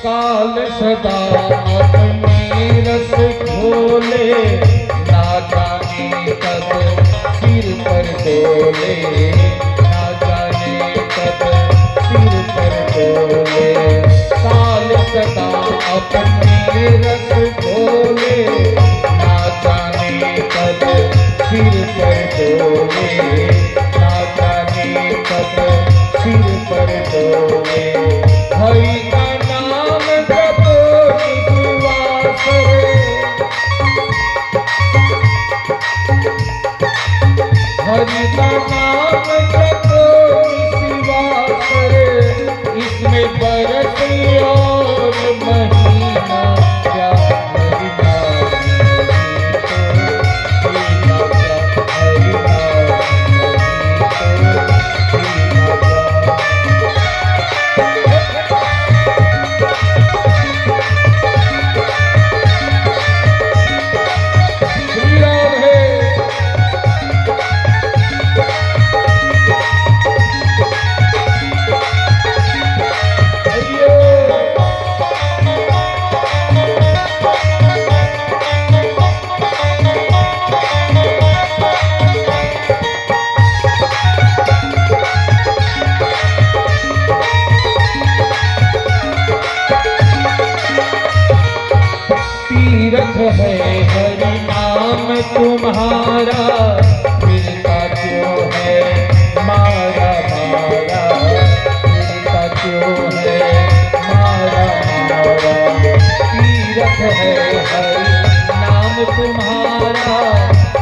S4: काल सदा अपने रस खोले, ना जाने कब सिर पर डोले, ना जाने कब सिर पर डोले। काल सदा अपने रस खोले, ना जाने कब सिर पर डोले, ना जाने कब सिर पर डोले। हरि का नाम जपो विश्वास रे, हरि का नाम जपो विश्वास रे, इसमें बरस और महीना क्या हरि नाम है हरि नाम तुम्हारा,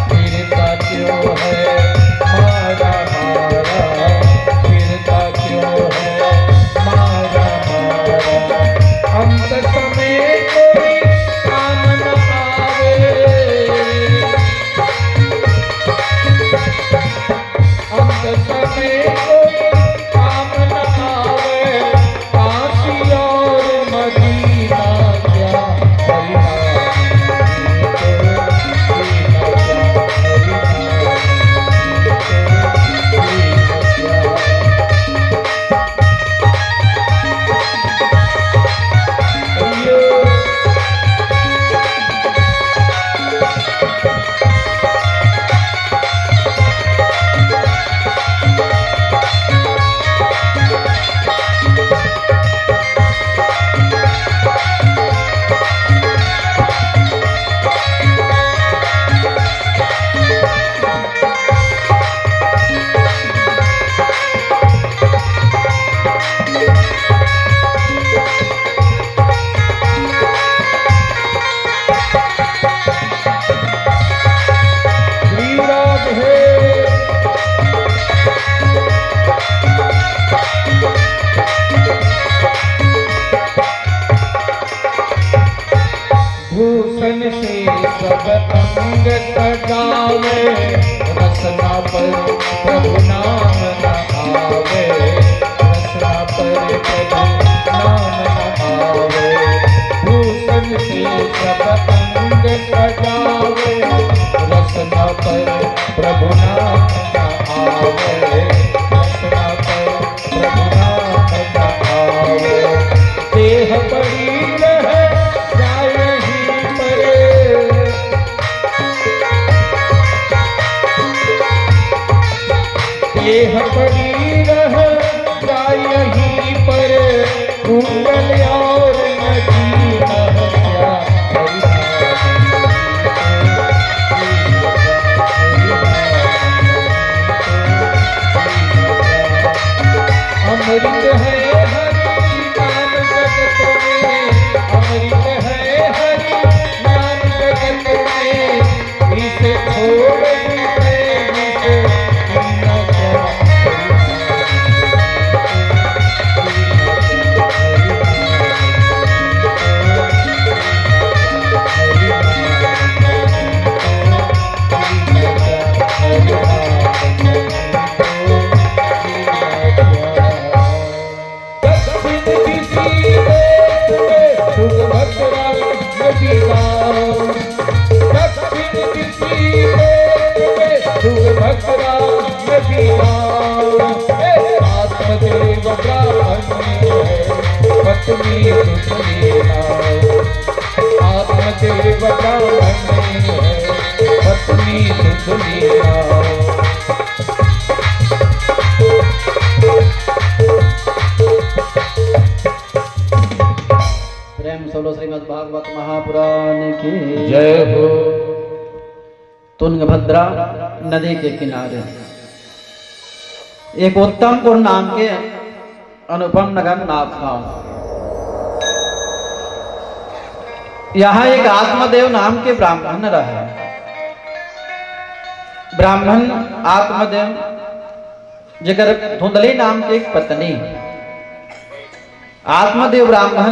S4: फिरता क्यों है मारा मारा, फिरता क्यों है मारा मारा। अंत समय कोई काम न आवे, अंत समय कोई काम न आवे, काशी और मदीना क्या भूषण से सब अंग सजावे, रसना पर प्रभु नाम न आवे, रसना पर प्रभु नाम न आवे। भूषण से सब अंग सजावे, रसना पर प्रभु नाम न आवे, रसना पर प्रभु नाम न आवे। देह बड़ी रहे देह पड़ी रह जाय यहीं पर, कुंडल और मदीना क्या अमृत है हरि नाम जगत में, अमृत है हरि नाम जगत में, इसे छोड़ प्रेम से आत्मदेव ब्राह्मण पत्नी सुनीला, आत्मदेव ब्राह्मण पत्नी सुनीला।
S3: प्रेम सोलो श्रीमद् भागवत महापुराण की
S4: जय हो।
S3: तुंगभद्रा नदी के किनारे एक उत्तमपुर नाम के अनुपम नगर नाथ गांव, यहाँ एक आत्मदेव नाम के ब्राह्मण रहे। ब्राह्मण आत्मदेव जगर धुंधली नाम की एक पत्नी। आत्मदेव ब्राह्मण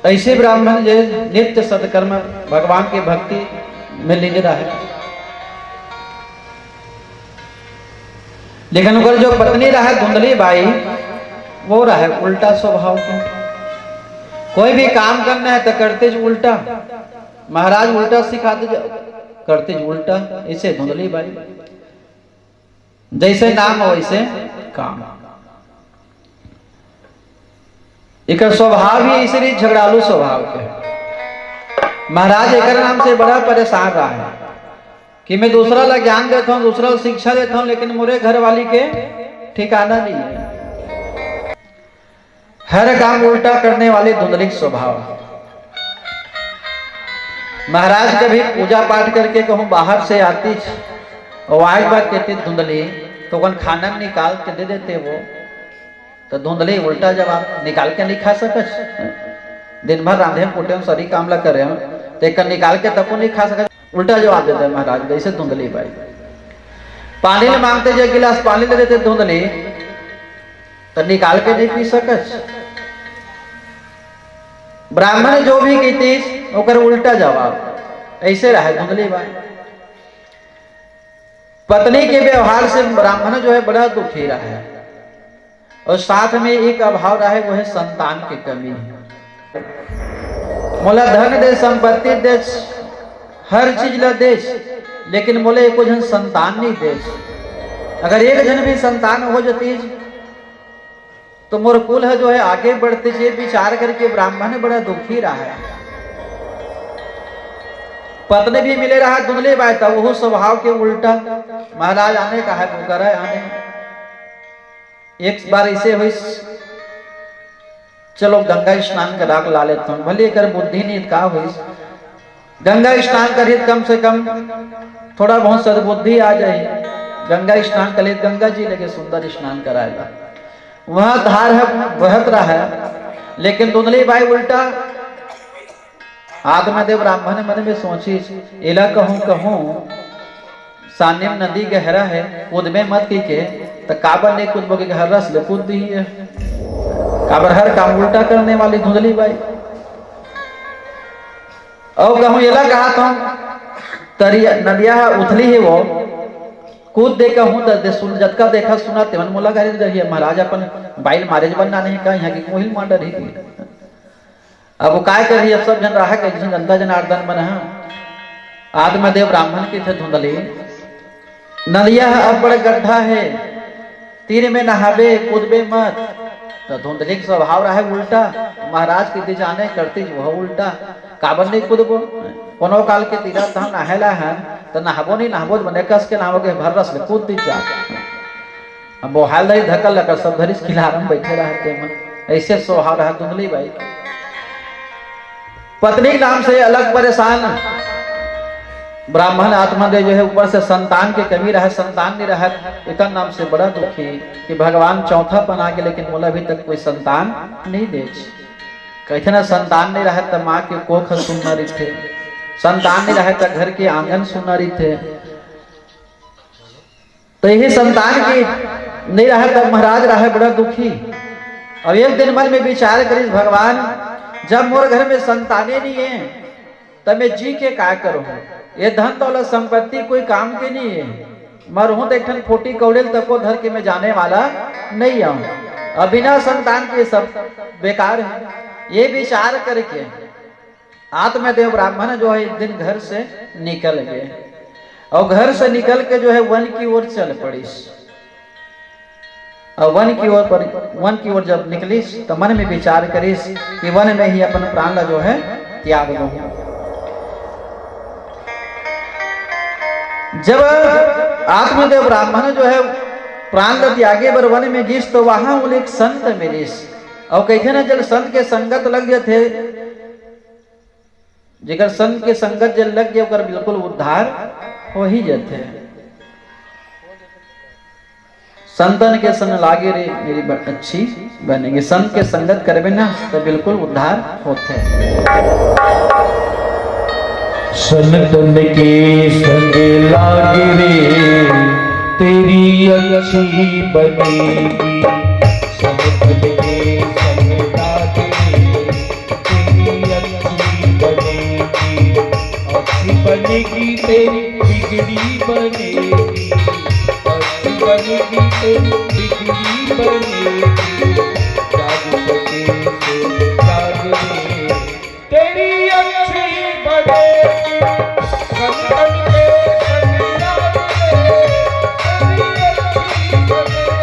S3: ऐसे ब्राह्मण जो नित्य सत्कर्म भगवान की भक्ति में लीन रहे, लेकिन उनका जो पत्नी रहे धुंधली बाई, वो रहे उल्टा स्वभाव के। कोई भी काम करना है तो करते जो उल्टा, महाराज उल्टा सिखाते करते जो उल्टा। इसे धुंधली बाई, जैसे नाम वैसे काम। एक स्वभाव ही इसलिए झगड़ालू स्वभाव के। महाराज एक नाम से बड़ा परेशान रहा है कि मैं दूसरा ला ज्ञान देता हूँ, दूसरा शिक्षा देता हूँ, लेकिन मेरे घर वाली के ठिकाना नहीं है। हर काम उल्टा करने वाली धुंधली स्वभाव। महाराज कभी पूजा पाठ करके कहूँ बाहर से आती और आज बात कहती धुंधली, तो कौन खाना निकाल के दे देते वो, तो धुंधली उल्टा जवाब निकाल के नहीं खा सकत, दिन भर रांधे पुटे हम सरी काम ला करे हम तो एक निकाल के तको नहीं खा सका, उल्टा जवाब देते हैं महाराज जैसे धुंधली भाई। पानी ले मांगते जो गिलास पानी ले देते धुंधली तो निकाल के नहीं पी सकत। ब्राह्मण जो भी कहती ओकर उल्टा जवाब ऐसे रहे धुंधली भाई। पत्नी के व्यवहार से ब्राह्मण जो है बड़ा दुखी रहा है और साथ में एक अभाव रहा है वो है संतान की कमी। मोला धन दे संपत्ति दे हर चीज ला दे लेकिन मोले एको जन संतान नहीं दे। अगर एक जन भी संतान हो जाती तो मोर कुल है जो है आगे बढ़ते ये विचार करके ब्राह्मण बड़ा दुखी रहा है। पत्नी भी मिले रहा धुंधली बाई तब वो स्वभाव के उल्टा महाराज आने का है वो करे आने। एक बार ऐसे हुई चलो गंगा स्नान करा के ला लेता हूँ भले कर बुद्धि नहीं का हुई गंगा स्नान करिए कम से कम थोड़ा बहुत सदबुद्धि आ जाए। गंगा स्नान करिए गंगा जी लगे सुंदर स्नान कराएगा वहां धार है बहत रहा है लेकिन धुंधली बाई उल्टा आत्मा देव ब्राह्मण मन में सोची इला कहूं कहूं सानिम नदी गहरा है कूद में मत की के तो काबर ने कूद बोगे हर रस ले कूद दी है। काबर हर काम उल्टा करने वाली धुंधली बाई। और कहूं इला कहा था तरिया नदिया उथली है वो कूद दे कहूं तो सुन जतका देखा सुना तेवन मोला गाड़ी रही महाराज अपन बाइल मारे बनना नहीं कहा यहाँ की कोहिल मांडर ही अब वो काय कर रही है सब जन रहा है जनता जनार्दन बना आत्मदेव ब्राह्मण की थे धुंधली नदिया अब बड़ा गड्ढा है तीर में नहावे कूदबे मत तो धुंधली का स्वभाव रहा है उल्टा महाराज की दिजाने करती वह उल्टा काबर नहीं कूदबो कोनो काल के तीरा तह नहेला है तो नहाबो नहीं नहाबो बने कस के नहाबोगे भर रस में कूद दी जा। अब वो हाल नहीं धक्का लगा सब धरी खिलारम बैठे रहते मन ऐसे स्वभाव रहा धुंधली भाई। पत्नी के नाम से अलग परेशान ब्राह्मण आत्मा दे जो है ऊपर से संतान की कमी रहा संतान नहीं रहा एक नाम से बड़ा दुखी कि भगवान चौथा बना के लेकिन बोला अभी तक कोई संतान नहीं दे। कहते ना संतान नहीं रहा तब माँ के कोख सुनना रही थे संतान नहीं रहा तब घर के आंगन सुनना रही थे तो यही संतान की नहीं रहा तब महाराज रहा बड़ा दुखी। और एक दिन मन में विचार करी भगवान जब मोर घर में संताने नहीं है तब मैं जी के क्या करूं ये धन दौलत संपत्ति कोई काम के नहीं है मरहूं तो एक फोटी कौड़ेल तक को धर के मैं जाने वाला नहीं आऊं अब बिना संतान के सब बेकार है। ये विचार करके आत्मदेव ब्राह्मण जो है एक दिन घर से निकल गए और घर से निकल के जो है वन की ओर चल पड़ी। और वन की ओर जब निकली तो मन में विचार करीस कि वन में ही अपन प्राण जो है त्याग दो। जब आत्मदेव ब्राह्मण जो है प्राण त्यागे बर वन में गिस तो वहां वो एक संत मिलिस और कहते ना जब संत के संगत लग गए थे जेकर संत के संगत जब लग गए ओकर बिल्कुल उद्धार हो ही जाते हैं। संतन के संग लागे रे मेरी अच्छी बनेंगे संत के संगत करबे ना तो बिल्कुल उद्धार होते हैं।
S4: संतन के संग लागे रे तेरी अच्छी बनेगी संतन के संग लागे तेरी अच्छी बनेगी तेरी बिगड़ी बनेगी अच्छी बनेगी तेरी बिगड़ी बनेगी जाग सके तो जाग रे तेरी अच्छी बनेगी संतन के संग लागे तेरी अच्छी बनेगी।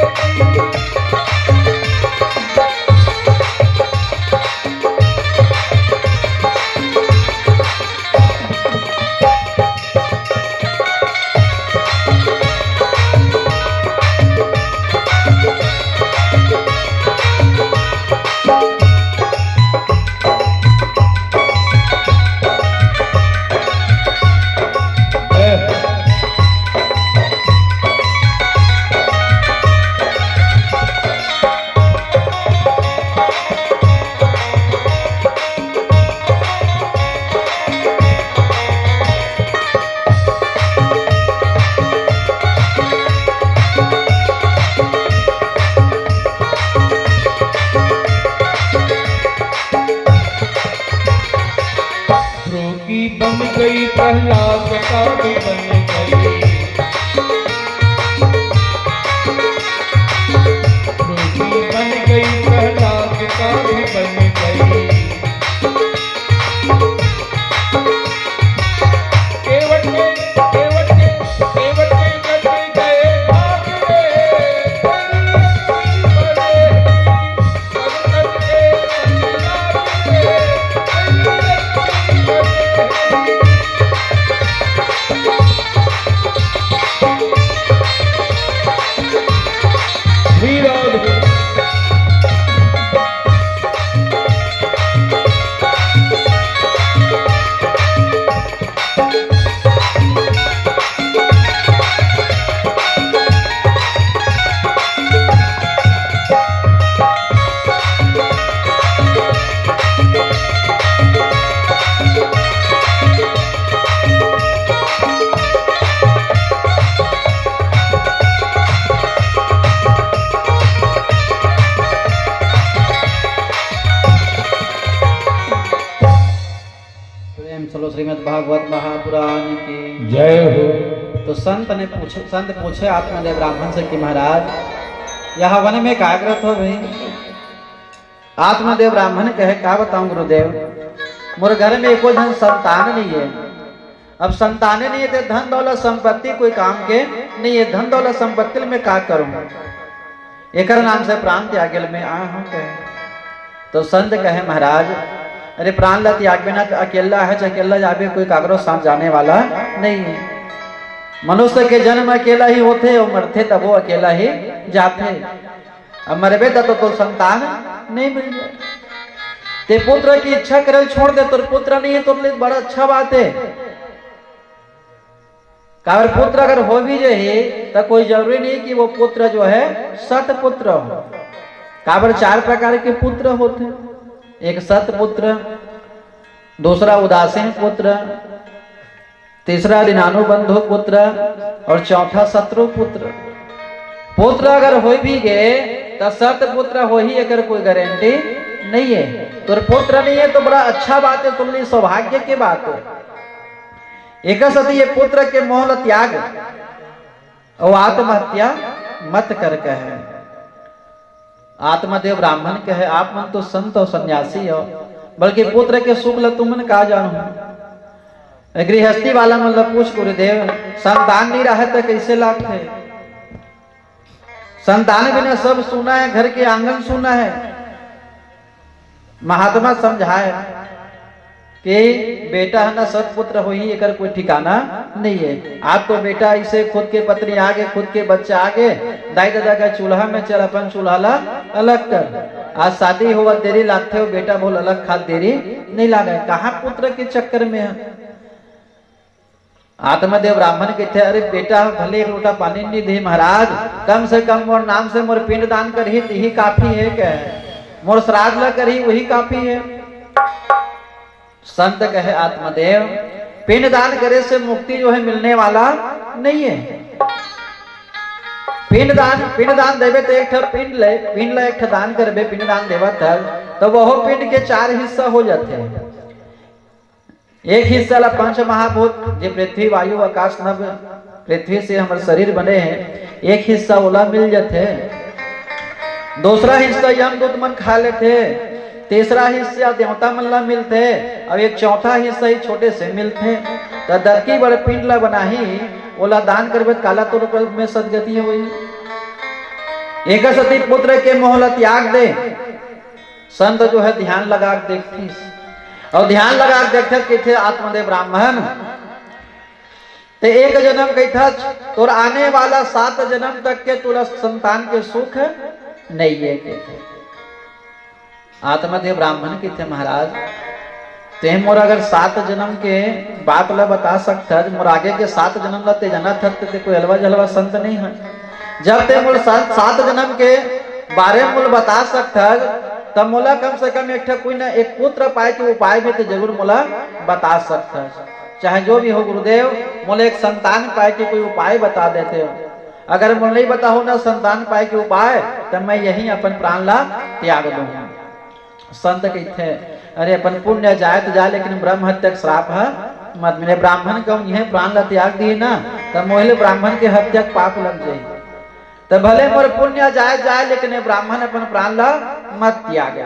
S4: प्रहलाद का भी बन गई, रोटी बन गई प्रहलाद का भी बन गई। केवट के केवट के केवट के कट गए भाग रे, बड़े सब कट के
S3: चलो श्रीमद् भागवत महापुराण की
S4: जय हो।
S3: तो संत पूछे आत्मदेव ब्राह्मण से कि महाराज यह वन में काग्रत हो भाई। आत्मदेव ब्राह्मण कहे क्या बताऊं गुरुदेव, मोर घर में एको धन संतान नहीं है। अब संताने नहीं है तो धन दौलत संपत्ति कोई काम के नहीं है। धन दौलत संपत्ति में क्या करूं, एक नाम से प्राण त्यागल में आ हूं कहे। तो संत कहे महाराज अरे प्राण ला त्याग बिना अकेला है, अकेला जाबे कोई कागरो साथ जाने वाला नहीं है। मनुष्य के जन्म अकेला ही होते और मरते तब वो अकेला ही जाते। अब मरबे तो संतान नहीं मिल जाए। ते पुत्र की इच्छा करे छोड़ दे, तो पुत्र नहीं है तो बड़ा अच्छा बात है। काबर पुत्र अगर हो भी जाए तो कोई जरूरी नहीं कि वो पुत्र जो है सत पुत्र हो। काबर 4 प्रकार के पुत्र होते, एक सत पुत्र, दूसरा उदासीन पुत्र, तीसरा ऋणानुबंधु पुत्र और चौथा शत्रु पुत्र। पुत्र अगर हो भी गए तो सत पुत्र हो ही अगर कोई गारंटी नहीं है। तो पुत्र नहीं है तो बड़ा अच्छा बात है, तुमने सौभाग्य की बात है। एक सती ये पुत्र के मोह त्याग और आत्महत्या मत कर कहे। आत्मदेव ब्राह्मण कहे आप मन तो संत और सन्यासी हो, बल्कि पुत्र के सुख ल तुमन का जानू। गृहस्थी वाला मतलब पूछ गुरुदेव संतान नहीं रहा तो कैसे लाभ थे। संतान बिना सब सुना है, घर के आंगन सुना है। महात्मा समझाए कि बेटा है ना सतपुत्र हो ही एकर कोई ठिकाना नहीं है। आपको बेटा इसे खुद के पत्नी आगे, खुद के बच्चा आगे, दाई दादा का चूल्हा में चल अपन चूल्हा ला अलग कर। आज शादी हुआ देरी लागते हो, बेटा बोल अलग खाद देरी नहीं लागे। कहाँ पुत्र के चक्कर में है। आत्मदेव ब्राह्मण के थे अरे बेटा भले एक लोटा पानी नहीं दे महाराज, कम से कम मोर नाम से मोर पिंड दान कर ही काफी है। क्या मोर श्राद्ध ला कर ही वही काफी है। संत कहे आत्मदेव पिंड दान करे से मुक्ति जो है मिलने वाला नहीं है। पिंड दान देवे तो एक पिंड ला एक दान करबे, पिंड दान देवा तो वह पिंड के 4 हिस्सा हो जाते हैं। एक हिस्सा ला 5 महाभूत जो पृथ्वी वायु आकाश नभ पृथ्वी से हमारे शरीर बने हैं, एक हिस्सा ओला मिल जाते। दूसरा हिस्सा यमदूत मन खा लेते, तीसरा हिस्सा देवता मन ला मिलते, अब एक चौथा हिस्सा ही छोटे से मिलते। तो दरकी बड़े पिंड ला बनाही ओला दान करबे काला तो में सदगति हुई। एक सती पुत्र के मोहला त्याग दे। संत जो है ध्यान लगा देखती और ध्यान लगा देखते थे आत्मदेव ब्राह्मण ते एक जन्म कहता तोर आने वाला 7 जन्म तक के तुरा संतान के सुख नहीं है। आत्मदेव ब्राह्मण के थे महाराज ते मोर अगर 7 जन्म के बात ला बता सकता, मोर आगे के 7 जन्म ला ते जाना था ते कोई हलवा जलवा संत नहीं है। जब ते मोर 7 जन्म के बारे में मोल बता सकता तब मोला कम से कम एक कोई ना एक पुत्र पाए के उपाय भी तो जरूर मोला बता सकता। चाहे जो भी हो गुरुदेव मोले एक संतान पाए के कोई उपाय बता देते हो। अगर मोल नहीं बताओ ना संतान पाए के उपाय तब मैं यही अपन प्राण ला त्याग दूंगा। संत कहते अरे अपन पुण्य जाए तो जाए लेकिन ब्रह्म हत्या श्राप है
S5: मत मैंने ब्राह्मण कहूँ यह प्राण ला त्याग दिए ना तब मोहिले ब्राह्मण के हत्या पाप लग जाए तो भले मोर पुण्य जाए लेकिन ये ब्राह्मण अपन प्राण ला मत त्याग।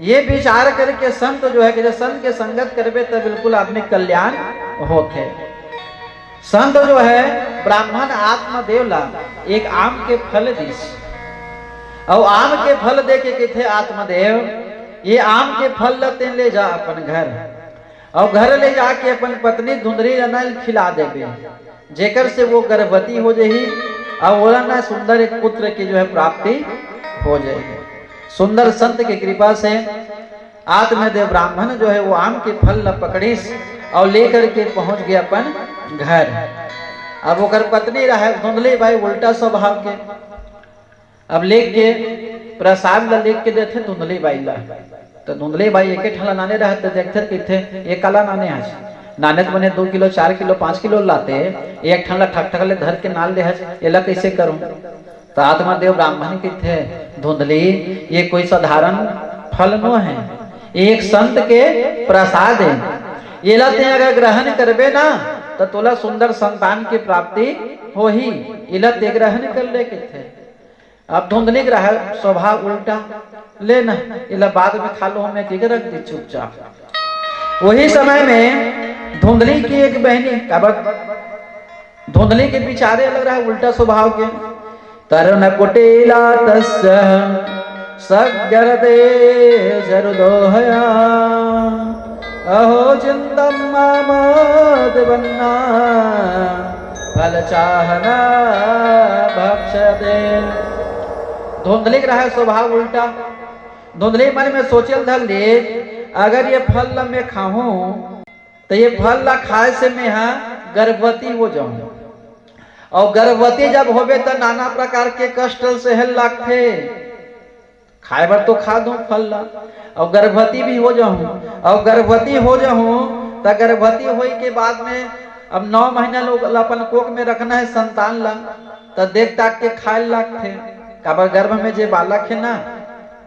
S5: ये विचार करके संत जो है कि जब संत के संगत करबे तो बिल्कुल आदमी कल्याण होते। संत जो है ब्राह्मण आत्मदेव ला एक आम के फल दिस और आम के फल दे के थे आत्मदेव ये आम के फल लते ले जा अपन घर और घर ले जाके अपन पत्नी धुंधरी अनल खिला देबे जेकर से वो गर्भवती हो जाही और बोला ना सुंदर एक पुत्र की जो है प्राप्ति हो जाएगी। सुंदर संत की कृपा से आत्मदेव ब्राह्मण जो है वो आम के फल ल पकड़ीस और लेकर के पहुंच गया अपन घर। अब वो पत्नी रहे धुंधली भाई उल्टा स्वभाव के अब लेख के प्रसाद ला लेख के देते धुंधली बाई ला तो धुंधली बाई एक ठला नाने रहते देखते किथे एक काला नाने आज नाने तो बने 2 किलो 4 किलो 5 किलो लाते एक ठला ठक ठक ले धर के नाल ले ये ला कैसे करूं तो आत्मदेव ब्राह्मण के थे धुंधली ये कोई साधारण फल नो है एक संत के प्रसाद है ये लाते अगर ग्रहण करबे ना तो तोला सुंदर संतान की प्राप्ति हो ही ये लाते ग्रहण कर ले के थे। अब धुंधली ग्रह स्वभाव उल्टा लेना इला बाद में खा लो हमें की रख दी चुपचाप। वही समय में धुंधली की एक बहनी धुंधली के बिचारे अलग रहा उल्टा स्वभाव के तरुण कुटिला तस्य सगरदे जरुदोहया अहो चिंतम मामद बन्ना फल चाहना भक्षते। धुंधली रहा स्वभाव उल्टा धुंधली मन में सोचल धल ले अगर ये फल ला मैं खाऊं तो ये फल ला खाए से मैं गर्भवती हो जाऊं और गर्भवती जब होबे तो नाना प्रकार के कष्ट सहल लागते खाए बर तो खा दूं फल ला और गर्भवती भी हो जाऊं और गर्भवती हो जाऊं तो गर्भवती होई के बाद में अब 9 महीना लोग अपन कोख में रखना है संतान ला तो देख ताक के खाए लागते काबर गर्भ में जो बालक है ना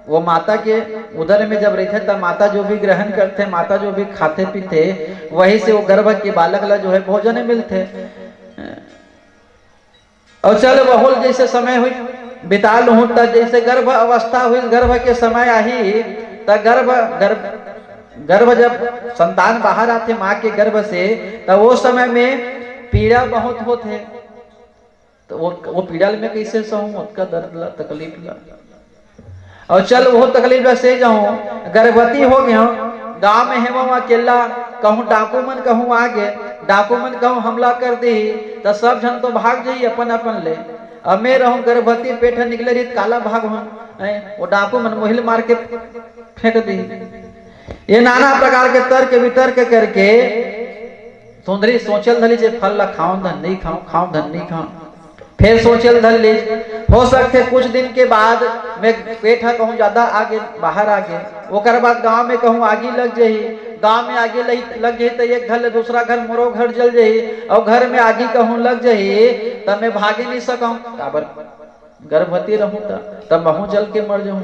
S5: वो माता के उदर में जब रहते तब माता जो भी ग्रहण करते माता जो भी खाते पीते वही से वो गर्भ के बालक ला जो है भोजन मिलते। और चल बहुल जैसे समय हुई बिता लूं तब जैसे गर्भ अवस्था हुई गर्भ के समय आई तब गर्भ जब संतान बाहर आते माँ के गर्भ से तब वो समय में पीड़ा बहुत होते तो वो पीड़ा में कैसे सहूं उसका दर्द ला तकलीफ ला और चल वो तकलीफ से जाऊं गर्भवती हो गया गांव में है वहां अकेला कहूं डाकू मन कहूं आगे डाकू मन कहूं हमला कर दी तो सब जन तो भाग जाइए अपन अपन ले अब मैं रहूं गर्भवती पेट निकले रही काला भाग वो डाकू मन मोहिल मार के फेंक दी। ये नाना प्रकार के तर्क वितर्क करके सुंदरी सोचल धली जे फल ला खाऊं धन नहीं खाऊं धन नहीं खाऊं फिर सोचल धल ली हो सकते कुछ दिन के बाद मैं पेठा कहूँ ज्यादा आगे बाहर आगे ओकर बाद गांव में कहूँ आगे लग जाही गांव में आगे लग जाही तो एक घर दूसरा घर मोरो घर जल जाही और घर में आगे कहूँ लग जाही तब मैं भागे नहीं सकूं काबर गर्भवती रहूं तब महू जल के मर जाऊं।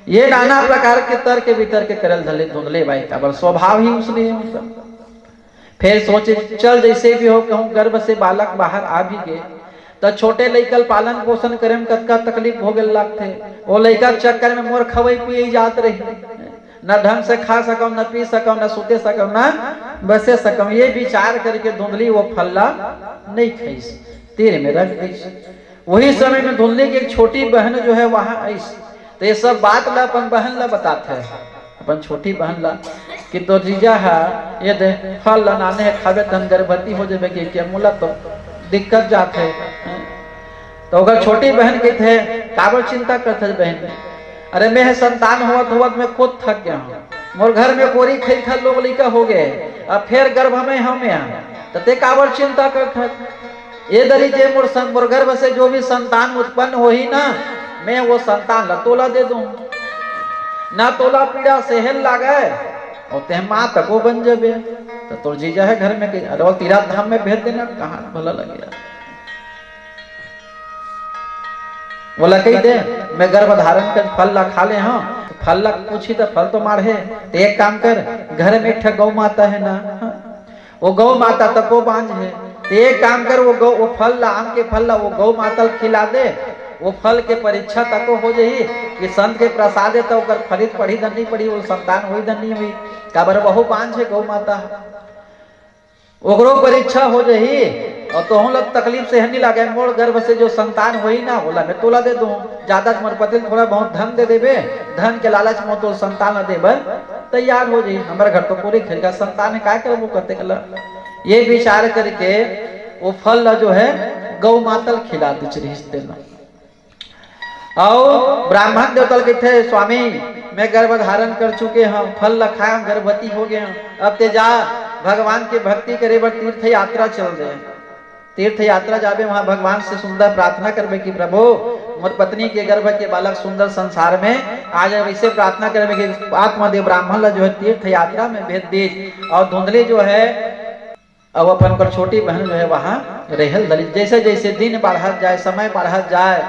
S5: ये नाना प्रकार के तर्क वितर्क करल धले धुंधले भाई काबर स्वभाव ही उसने फिर सोचे चल जैसे भी हो कहूँ गर्भ से बालक बाहर आ भी गए तो छोटे लइकल पालन पोषण करे में कतका तकलीफ हो गए लगते वो लइका चक्कर में मोर खवई पिए जात रही न ढंग से खा सकूं न पी सकूं न सुते सकूं न बसे सकूं ये विचार करके धुंधली वो फल्ला नहीं खाईस तीर में रख गई। वही समय में धुंधली की एक छोटी बहन जो है वहां आई तो ये सब बात ला अपन बहन ला बताते है अपन छोटी बहन ला कि तो जीजा है ये दे फल ला नाने खावे तन गर्भवती हो जाए कि क्या मूला तो दिक्कत जाते तो अगर छोटी बहन के थे काबर चिंता करते बहन अरे मैं संतान हुआ मैं खुद थक गया हूँ मोर घर में कोरी खाई खा लोग लिखा हो गए अब फिर गर्भ में हम तो ते काबर चिंता करते ये दरी जे मोर गर्भ से जो भी संतान उत्पन्न हो ही ना मैं वो संतान ला तोला दे दूं ना तोला पीड़ा सहल लागे और ते माँ तको बन जाबे तो तोर जीजा है घर में अरे वो तीरथ धाम में भेज देना कहाँ भला लगे बोला कही दे मैं गर्भ धारण कर फल ला खा ले हाँ तो फल ला पूछी तो फल तो मार है तो एक काम कर घर में एक गौ माता है ना वो गौ माता तको बांझ है। तो एक काम कर, वो फल ला, आम के फल ला, वो गौ माता खिला दे। वो फल के परीक्षा तको हो जाही कि संत के प्रसाद है तो फलित पढ़ी धनी पढ़ी, वो संतान हुई धनी हुई। काबर बहु बांझ है गौ माता, ओकरो परीक्षा हो जाही। और तो हम लोग तकलीफ से नहीं लागे, मोड़ गर्भ से जो संतान हुई ना, बोला मैं तोला दे दूं, ज्यादा तुम्हारे पति थोड़ा बहुत धन दे देबे, धन के लालच में तो संतान न देबर तैयार हो जाई। हमारे घर तो पूरी खेल का संतान है, क्या कर वो करते कल। ये विचार करके वो फल जो है गौ मातल खिला दे रिश्ते में। और ब्राह्मण देवतल के थे, स्वामी मैं गर्भ धारण कर चुके हैं, फल लखाए, गर्भवती हो गए हैं, अब ते जा भगवान की भक्ति करे बर तीर्थ यात्रा चल दे। तीर्थ यात्रा जाबे, वहां भगवान से सुंदर प्रार्थना करबे कि प्रभु मोर पत्नी के गर्भ के बालक सुंदर संसार में आ जाए। वैसे प्रार्थना करबे कि आत्मदेव ब्राह्मण जो है तीर्थ यात्रा में भेज दे। और धुंधली जो है अब अपन पर छोटी बहन जो है वहां रहल दलित। जैसे जैसे दिन बढ़त जाए, समय बढ़त जाए,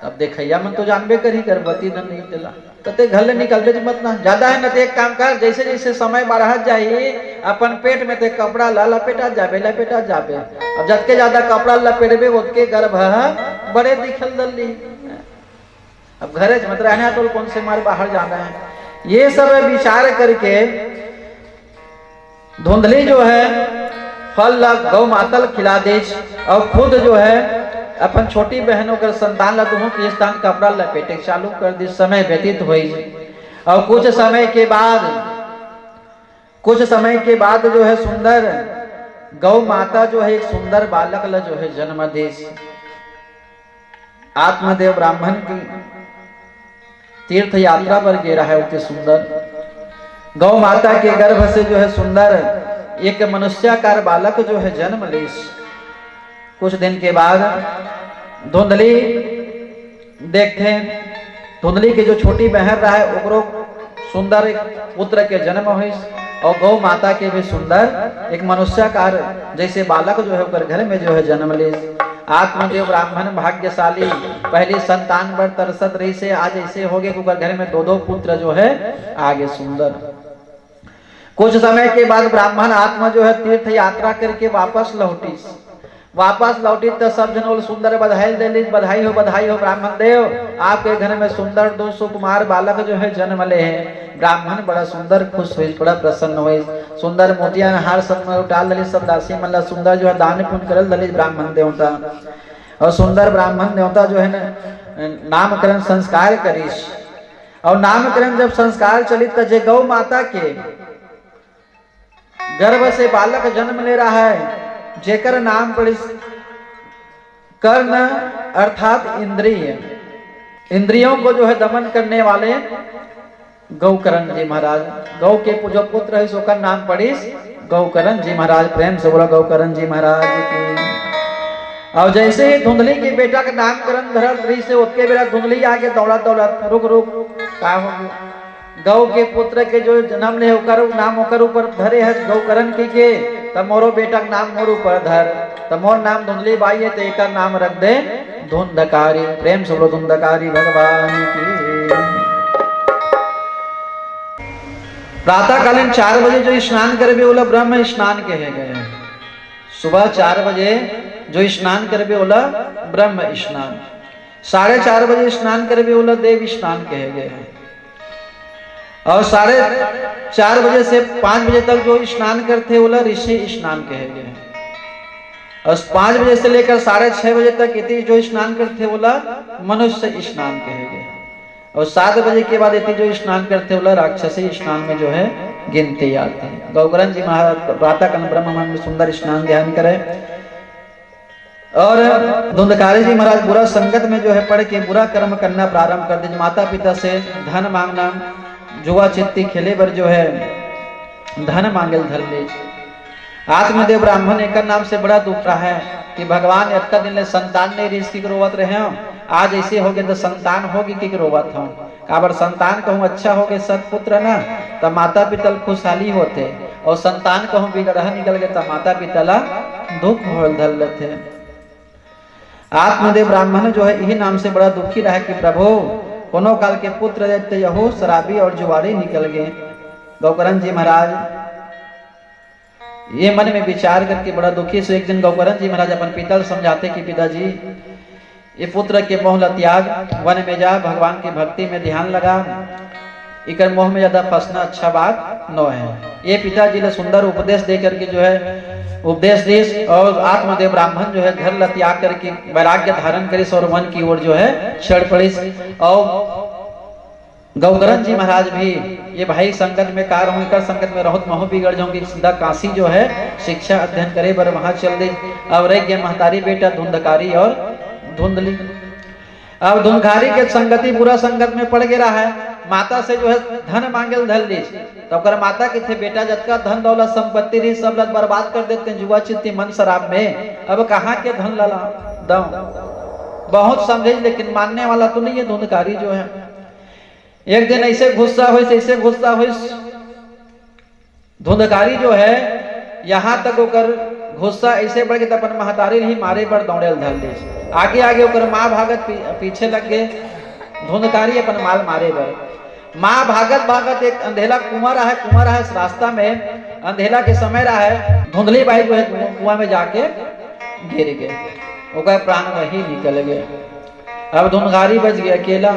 S5: तब देखैया मन तो जानबे करी गर्भवती धन नहीं दिला, तो घर ले निकलते मत ना ज्यादा है न। तो एक काम कर, जैसे जैसे समय बढ़त जाए अपन पेट में ते कपड़ा ला लपेटा जाबे। अब जतके ज्यादा कपड़ा लपेटबे उतके गर्भ बड़े दिखल दल्ली। अब घरे मत रहना तो कौन से मारे बाहर जाना है। ये सब विचार करके धुंधली जो है फल गौ मातल खिला दे। और खुद जो है अपन छोटी बहनों कर संतान ला दोनों के स्थान कपड़ा लपेटे चालू कर दी। समय व्यतीत हुई और कुछ समय के बाद जो है सुंदर गौ माता जो है एक सुंदर बालक ला जो है जन्म दे। आत्मदेव ब्राह्मण की तीर्थ यात्रा पर गिरा है, उतने सुंदर गौ माता के गर्भ से जो है सुंदर एक मनुष्याकार बालक जो है जन्म ले। कुछ दिन के बाद धुंधली देखते हैं, धुंधली के जो छोटी बहन रहा है ओकरो सुंदर एक पुत्र के जन्म हुई। और गौ माता के भी सुंदर एक मनुष्याकार जैसे बालक जो है ओकर घर में जो है जन्म ले। आत्मदेव ब्राह्मण भाग्यशाली, पहले संतान पर तरसत रही से आज ऐसे हो गए ओकर घर में दो पुत्र जो है आगे सुंदर। कुछ समय के बाद ब्राह्मण आत्मा जो है तीर्थ यात्रा करके वापस लौटी तो सब जन सुंदर बधाई हो ब्राह्मण देव, आपके घर में सुंदर दो सुकुमार बालक जो है जन्म ले हैं। ब्राह्मण बड़ा सुंदर खुश हुई, बड़ा प्रसन्न हुई, सुंदर मोतिया हार सब में उठाल दलित सब दासी मल्ला सुंदर जो है दान पुण्य करल दलित ब्राह्मण देवता। और सुंदर ब्राह्मण देवता जो है नामकरण संस्कार करीश। और नामकरण जब संस्कार चलित तो गौ माता के गर्भ से बालक जन्म ले रहा है, जेकर नाम पड़े कर्ण अर्थात इंद्रिय, इंद्रियों को जो है दमन करने वाले गौकर्ण जी महाराज। गौ के जो पुत्र है उसका नाम पड़ी गौकर्ण जी महाराज। प्रेम से बोला गौकर्ण जी महाराज की। और जैसे ही धुंधली के बेटा का नामकरण धरल से उसके बेटा धुंधली आगे दौड़त रुक का हो गया। गौ के पुत्र के जो जन्म ले होकर नाम होकर ऊपर धरे है गौकर्ण के तब मोरो बेटा का नाम मोर ऊपर धर, तब मोर नाम धुंधली बाई है तो एक नाम रख दे धुंधकारी। प्रेम से बोलो धुंधकारी भगवान की। प्रातःकालीन 4 बजे जो स्नान करबे बोला ब्रह्म स्नान कहे गए। सुबह 4 बजे जो स्नान करबे बोला ब्रह्म स्नान। 4:30 बजे स्नान करबे बोला देव स्नान कहे गए। और 4:30 बजे से 5 बजे तक जो स्नान करते बोला ऋषि स्नान कहे गए। और 5 बजे से लेकर 6:30 बजे तक इति जो स्नान करते बोला मनुष्य स्नान कहे गए। और 7 बजे के बाद इति जो स्नान करते बोला राक्षसी स्नान में जो है गिनती आती है। गौकर्ण जी महाराज प्रातःकाल ब्रह्म में सुंदर स्नान ध्यान करे। और धुंधकारी जी महाराज बुरा संगत में जो है पढ़ के बुरा कर्म करना प्रारंभ कर दे। माता पिता से धन मांगना, जुआ चित्ती खेले पर जो है धन मांगल धर ले। आत्मदेव ब्राह्मण एक नाम से बड़ा दुख रहा है कि भगवान इतना दिन ले संतान नहीं रिश्ती रोवत रहे हो, आज ऐसे हो गए तो संतान होगी कि रोवत हो। काबर संतान कहूँ अच्छा हो गए सत्पुत्र ना तब माता पिता खुशहाली होते, और संतान कहूँ बिगड़हा निकल गए तब माता पिता ला दुख होल धर लेते। आत्मदेव ब्राह्मण जो है यही नाम से बड़ा दुखी रहा कि प्रभु कोनो काल के पुत्र देते यहो शराबी और जुआरी निकल गए। गौकर्ण जी महाराज ये मन में विचार करके बड़ा दुखी से एक दिन गौकरण जी महाराज अपन पिता से समझाते कि पिताजी ये पुत्र के मोह ल त्याग, वन में जा, भगवान की भक्ति में ध्यान लगा, इकर मोह में ज्यादा फंसना अच्छा बात न है। ये पिताजी ने सुंदर उपदेश दे करके जो है उपदेश दे, और आत्मदेव ब्राह्मण जो है घर ल त्याग करके वैराग्य धारण करिस और वन की ओर जो है चढ़ पड़िस। और गौकरण जी महाराज भी ये भाई संगत में कार हूँ, कर संगत में रहो महु बिगड़ जाऊंगी, सीधा काशी जो है शिक्षा अध्ययन करे बर वहां चल दे। अब रह गया महतारी बेटा धुंधकारी और धुंधली। अब धुंधकारी के संगति बुरा संगत में पड़ गया है, माता से जो है धन मांगल धल ली, तो कर माता के थे बेटा जतका धन दौलत संपत्ति रही सब लत बर्बाद कर देते हैं जुआ चित्ती मन शराब में, अब कहाँ के धन लला दम। बहुत समझे लेकिन मानने वाला तो नहीं है धुंधकारी जो है। एक दिन ऐसे गुस्सा हुई धुंधकारी जो है, यहाँ तक ओकर गुस्सा ऐसे बढ़ गया अपन महतारी ही मारे पर दौड़े धल दे, आगे आगे ओकर माँ भागत पीछे लग गए, धुंधकारी अपन माल मारे बर माँ भागत भागत एक अंधेला कुआं रहा है रास्ता में, अंधेला के समय रहा है, धुंधली बाई जो है कुआं में जाके गिर गए, ओकर प्राण वही निकल गए। अब धुंधकारी बच गया अकेला।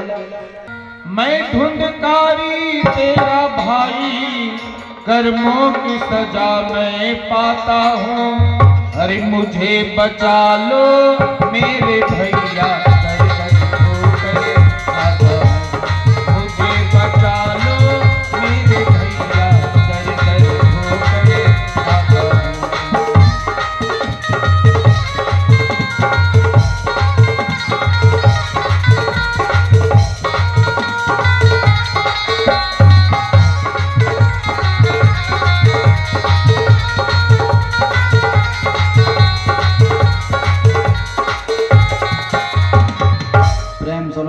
S4: मैं धुंधकारी तेरा भाई, कर्मों की सजा मैं पाता हूँ, अरे मुझे बचा लो मेरे भैया, मुझे बचा लो मेरे भैया, दर दर ठोकरे खाता हूँ।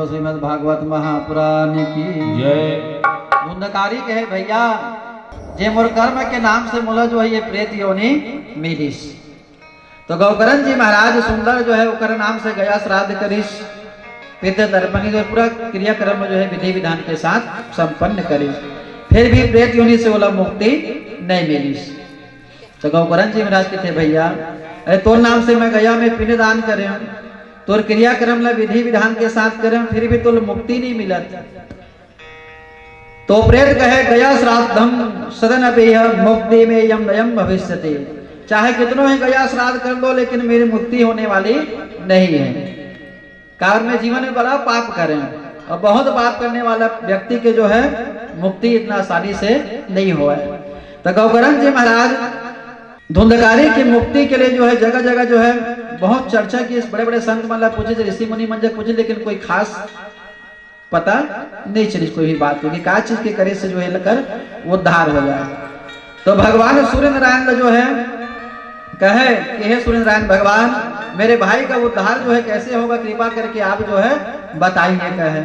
S5: श्रीमद् भागवत महापुराण की
S4: जय।
S5: धुंधकारी कहे भैया जे मोर कर्म के नाम से मुला जो है ये प्रेत योनि मिलिस। तो गौकरण जी महाराज सुंदर जो है उकर नाम से गया श्राद्ध करिस, पितृ तर्पण जो पूरा क्रियाक्रम जो है विधि विधान के साथ संपन्न करिस, फिर भी प्रेत योनि से बोला मुक्ति नहीं मिलिस। तो गौकरण जी महाराज कहते भैया अरे तोर नाम से मैं गया में पिंड दान करे, तोर क्रियाक्रम ला विधि विधान के साथ करे, फिर भी तो मुक्ति नहीं मिलत। तो प्रेत कहे गया श्राद्धम सदन अपेय मुक्ति में यम नयम भविष्यति, चाहे कितनों ही गया श्राद्ध कर दो लेकिन मेरी मुक्ति होने वाली नहीं है। कारण में जीवन में बड़ा पाप करें और बहुत पाप करने वाला व्यक्ति के जो है मुक्ति इतना आसानी से नहीं हुआ है। तो गौकरण जी महाराज धुंधकारी की मुक्ति के लिए जो है जगह जगह जो है बहुत चर्चा की, बड़े बड़े संत मतलब पूछे, ऋषि मुनि मंजक पूछे, लेकिन कोई खास पता नहीं चली कोई भी बात होगी क्या चीज के करे से जो है लेकर उद्धार हो जाए। तो भगवान सूर्य नारायण जो है कहे कि हे सूर्य नारायण भगवान मेरे भाई का उद्धार जो है कैसे होगा, कृपा करके आप जो है बताइए कहे।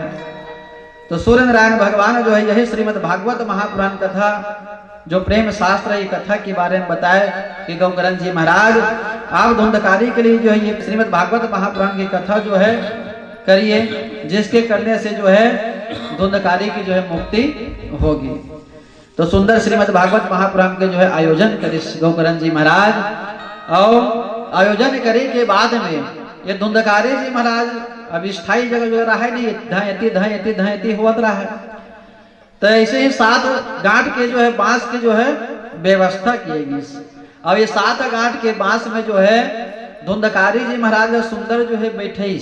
S5: तो सूर्य नारायण भगवान जो है यही श्रीमद् भागवत महापुराण कथा जो प्रेम शास्त्र ये कथा के बारे में बताए कि गौकरण जी महाराज आप धुंधकारी के लिए जो है ये श्रीमद् भागवत महापुराण की कथा जो है करिए, जिसके करने से जो है धुंधकारी की जो है मुक्ति होगी। तो सुंदर श्रीमद् भागवत महापुराण के जो है आयोजन करे गौकरण जी महाराज, और आयोजन करे के बाद में ये धुंधकारी जी महाराज अब स्थायी जगह जो रहा है नहीं, धयती हुआ रहा है। तो ऐसे ही 7 गांठ के जो है बांस के जो है व्यवस्था की गई। अब ये 7 गांठ के बांस में जो है धुंधकारी जी महाराज सुंदर जो है बैठे,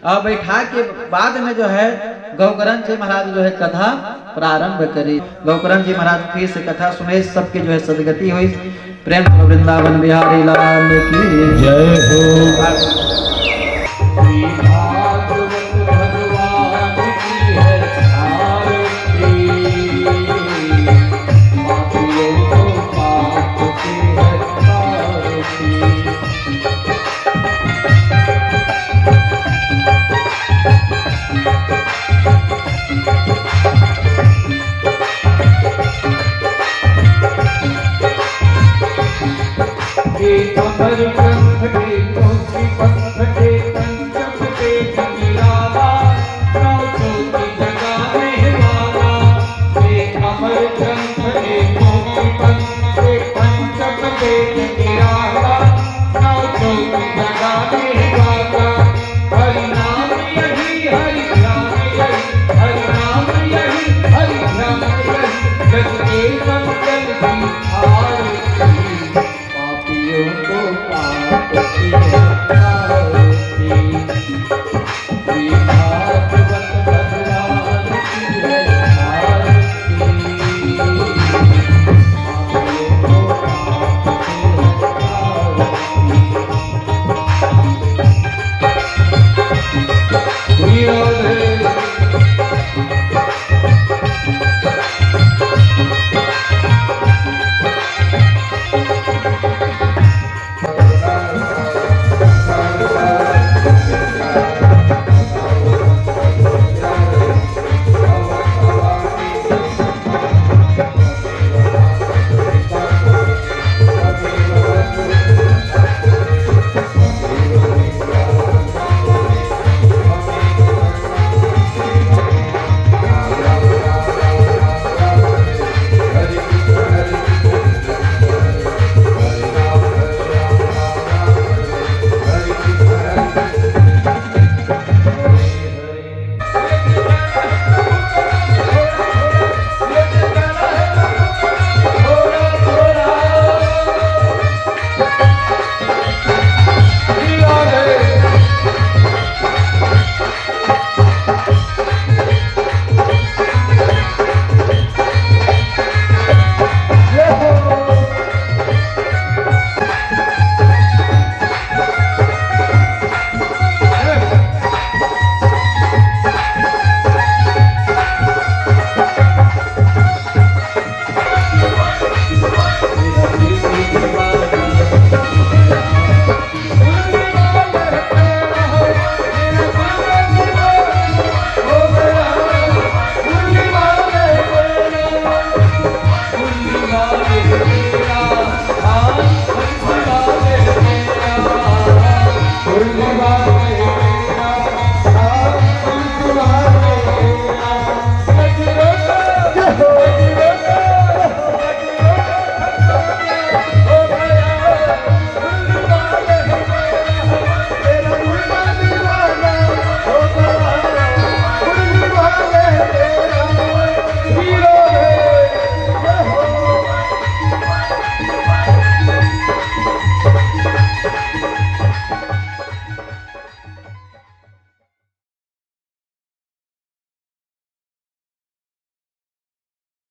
S5: और बैठा के बाद में जो है गौकरण जी महाराज जो है कथा प्रारंभ करी। गौकरण जी महाराज फिर से कथा सुने, सबके जो है सदगति हुई। प्रेम वृंदावन बिहारी लाल की
S4: जय हो। भगवान की है आरती, पापियों को पाप की है आरती। अमर ग्रंथ के मोती पंथ के पंचम के निराला, नौसों की जगाने वाला। अमर ग्रंथ के मोती पंथ के पंचम के संत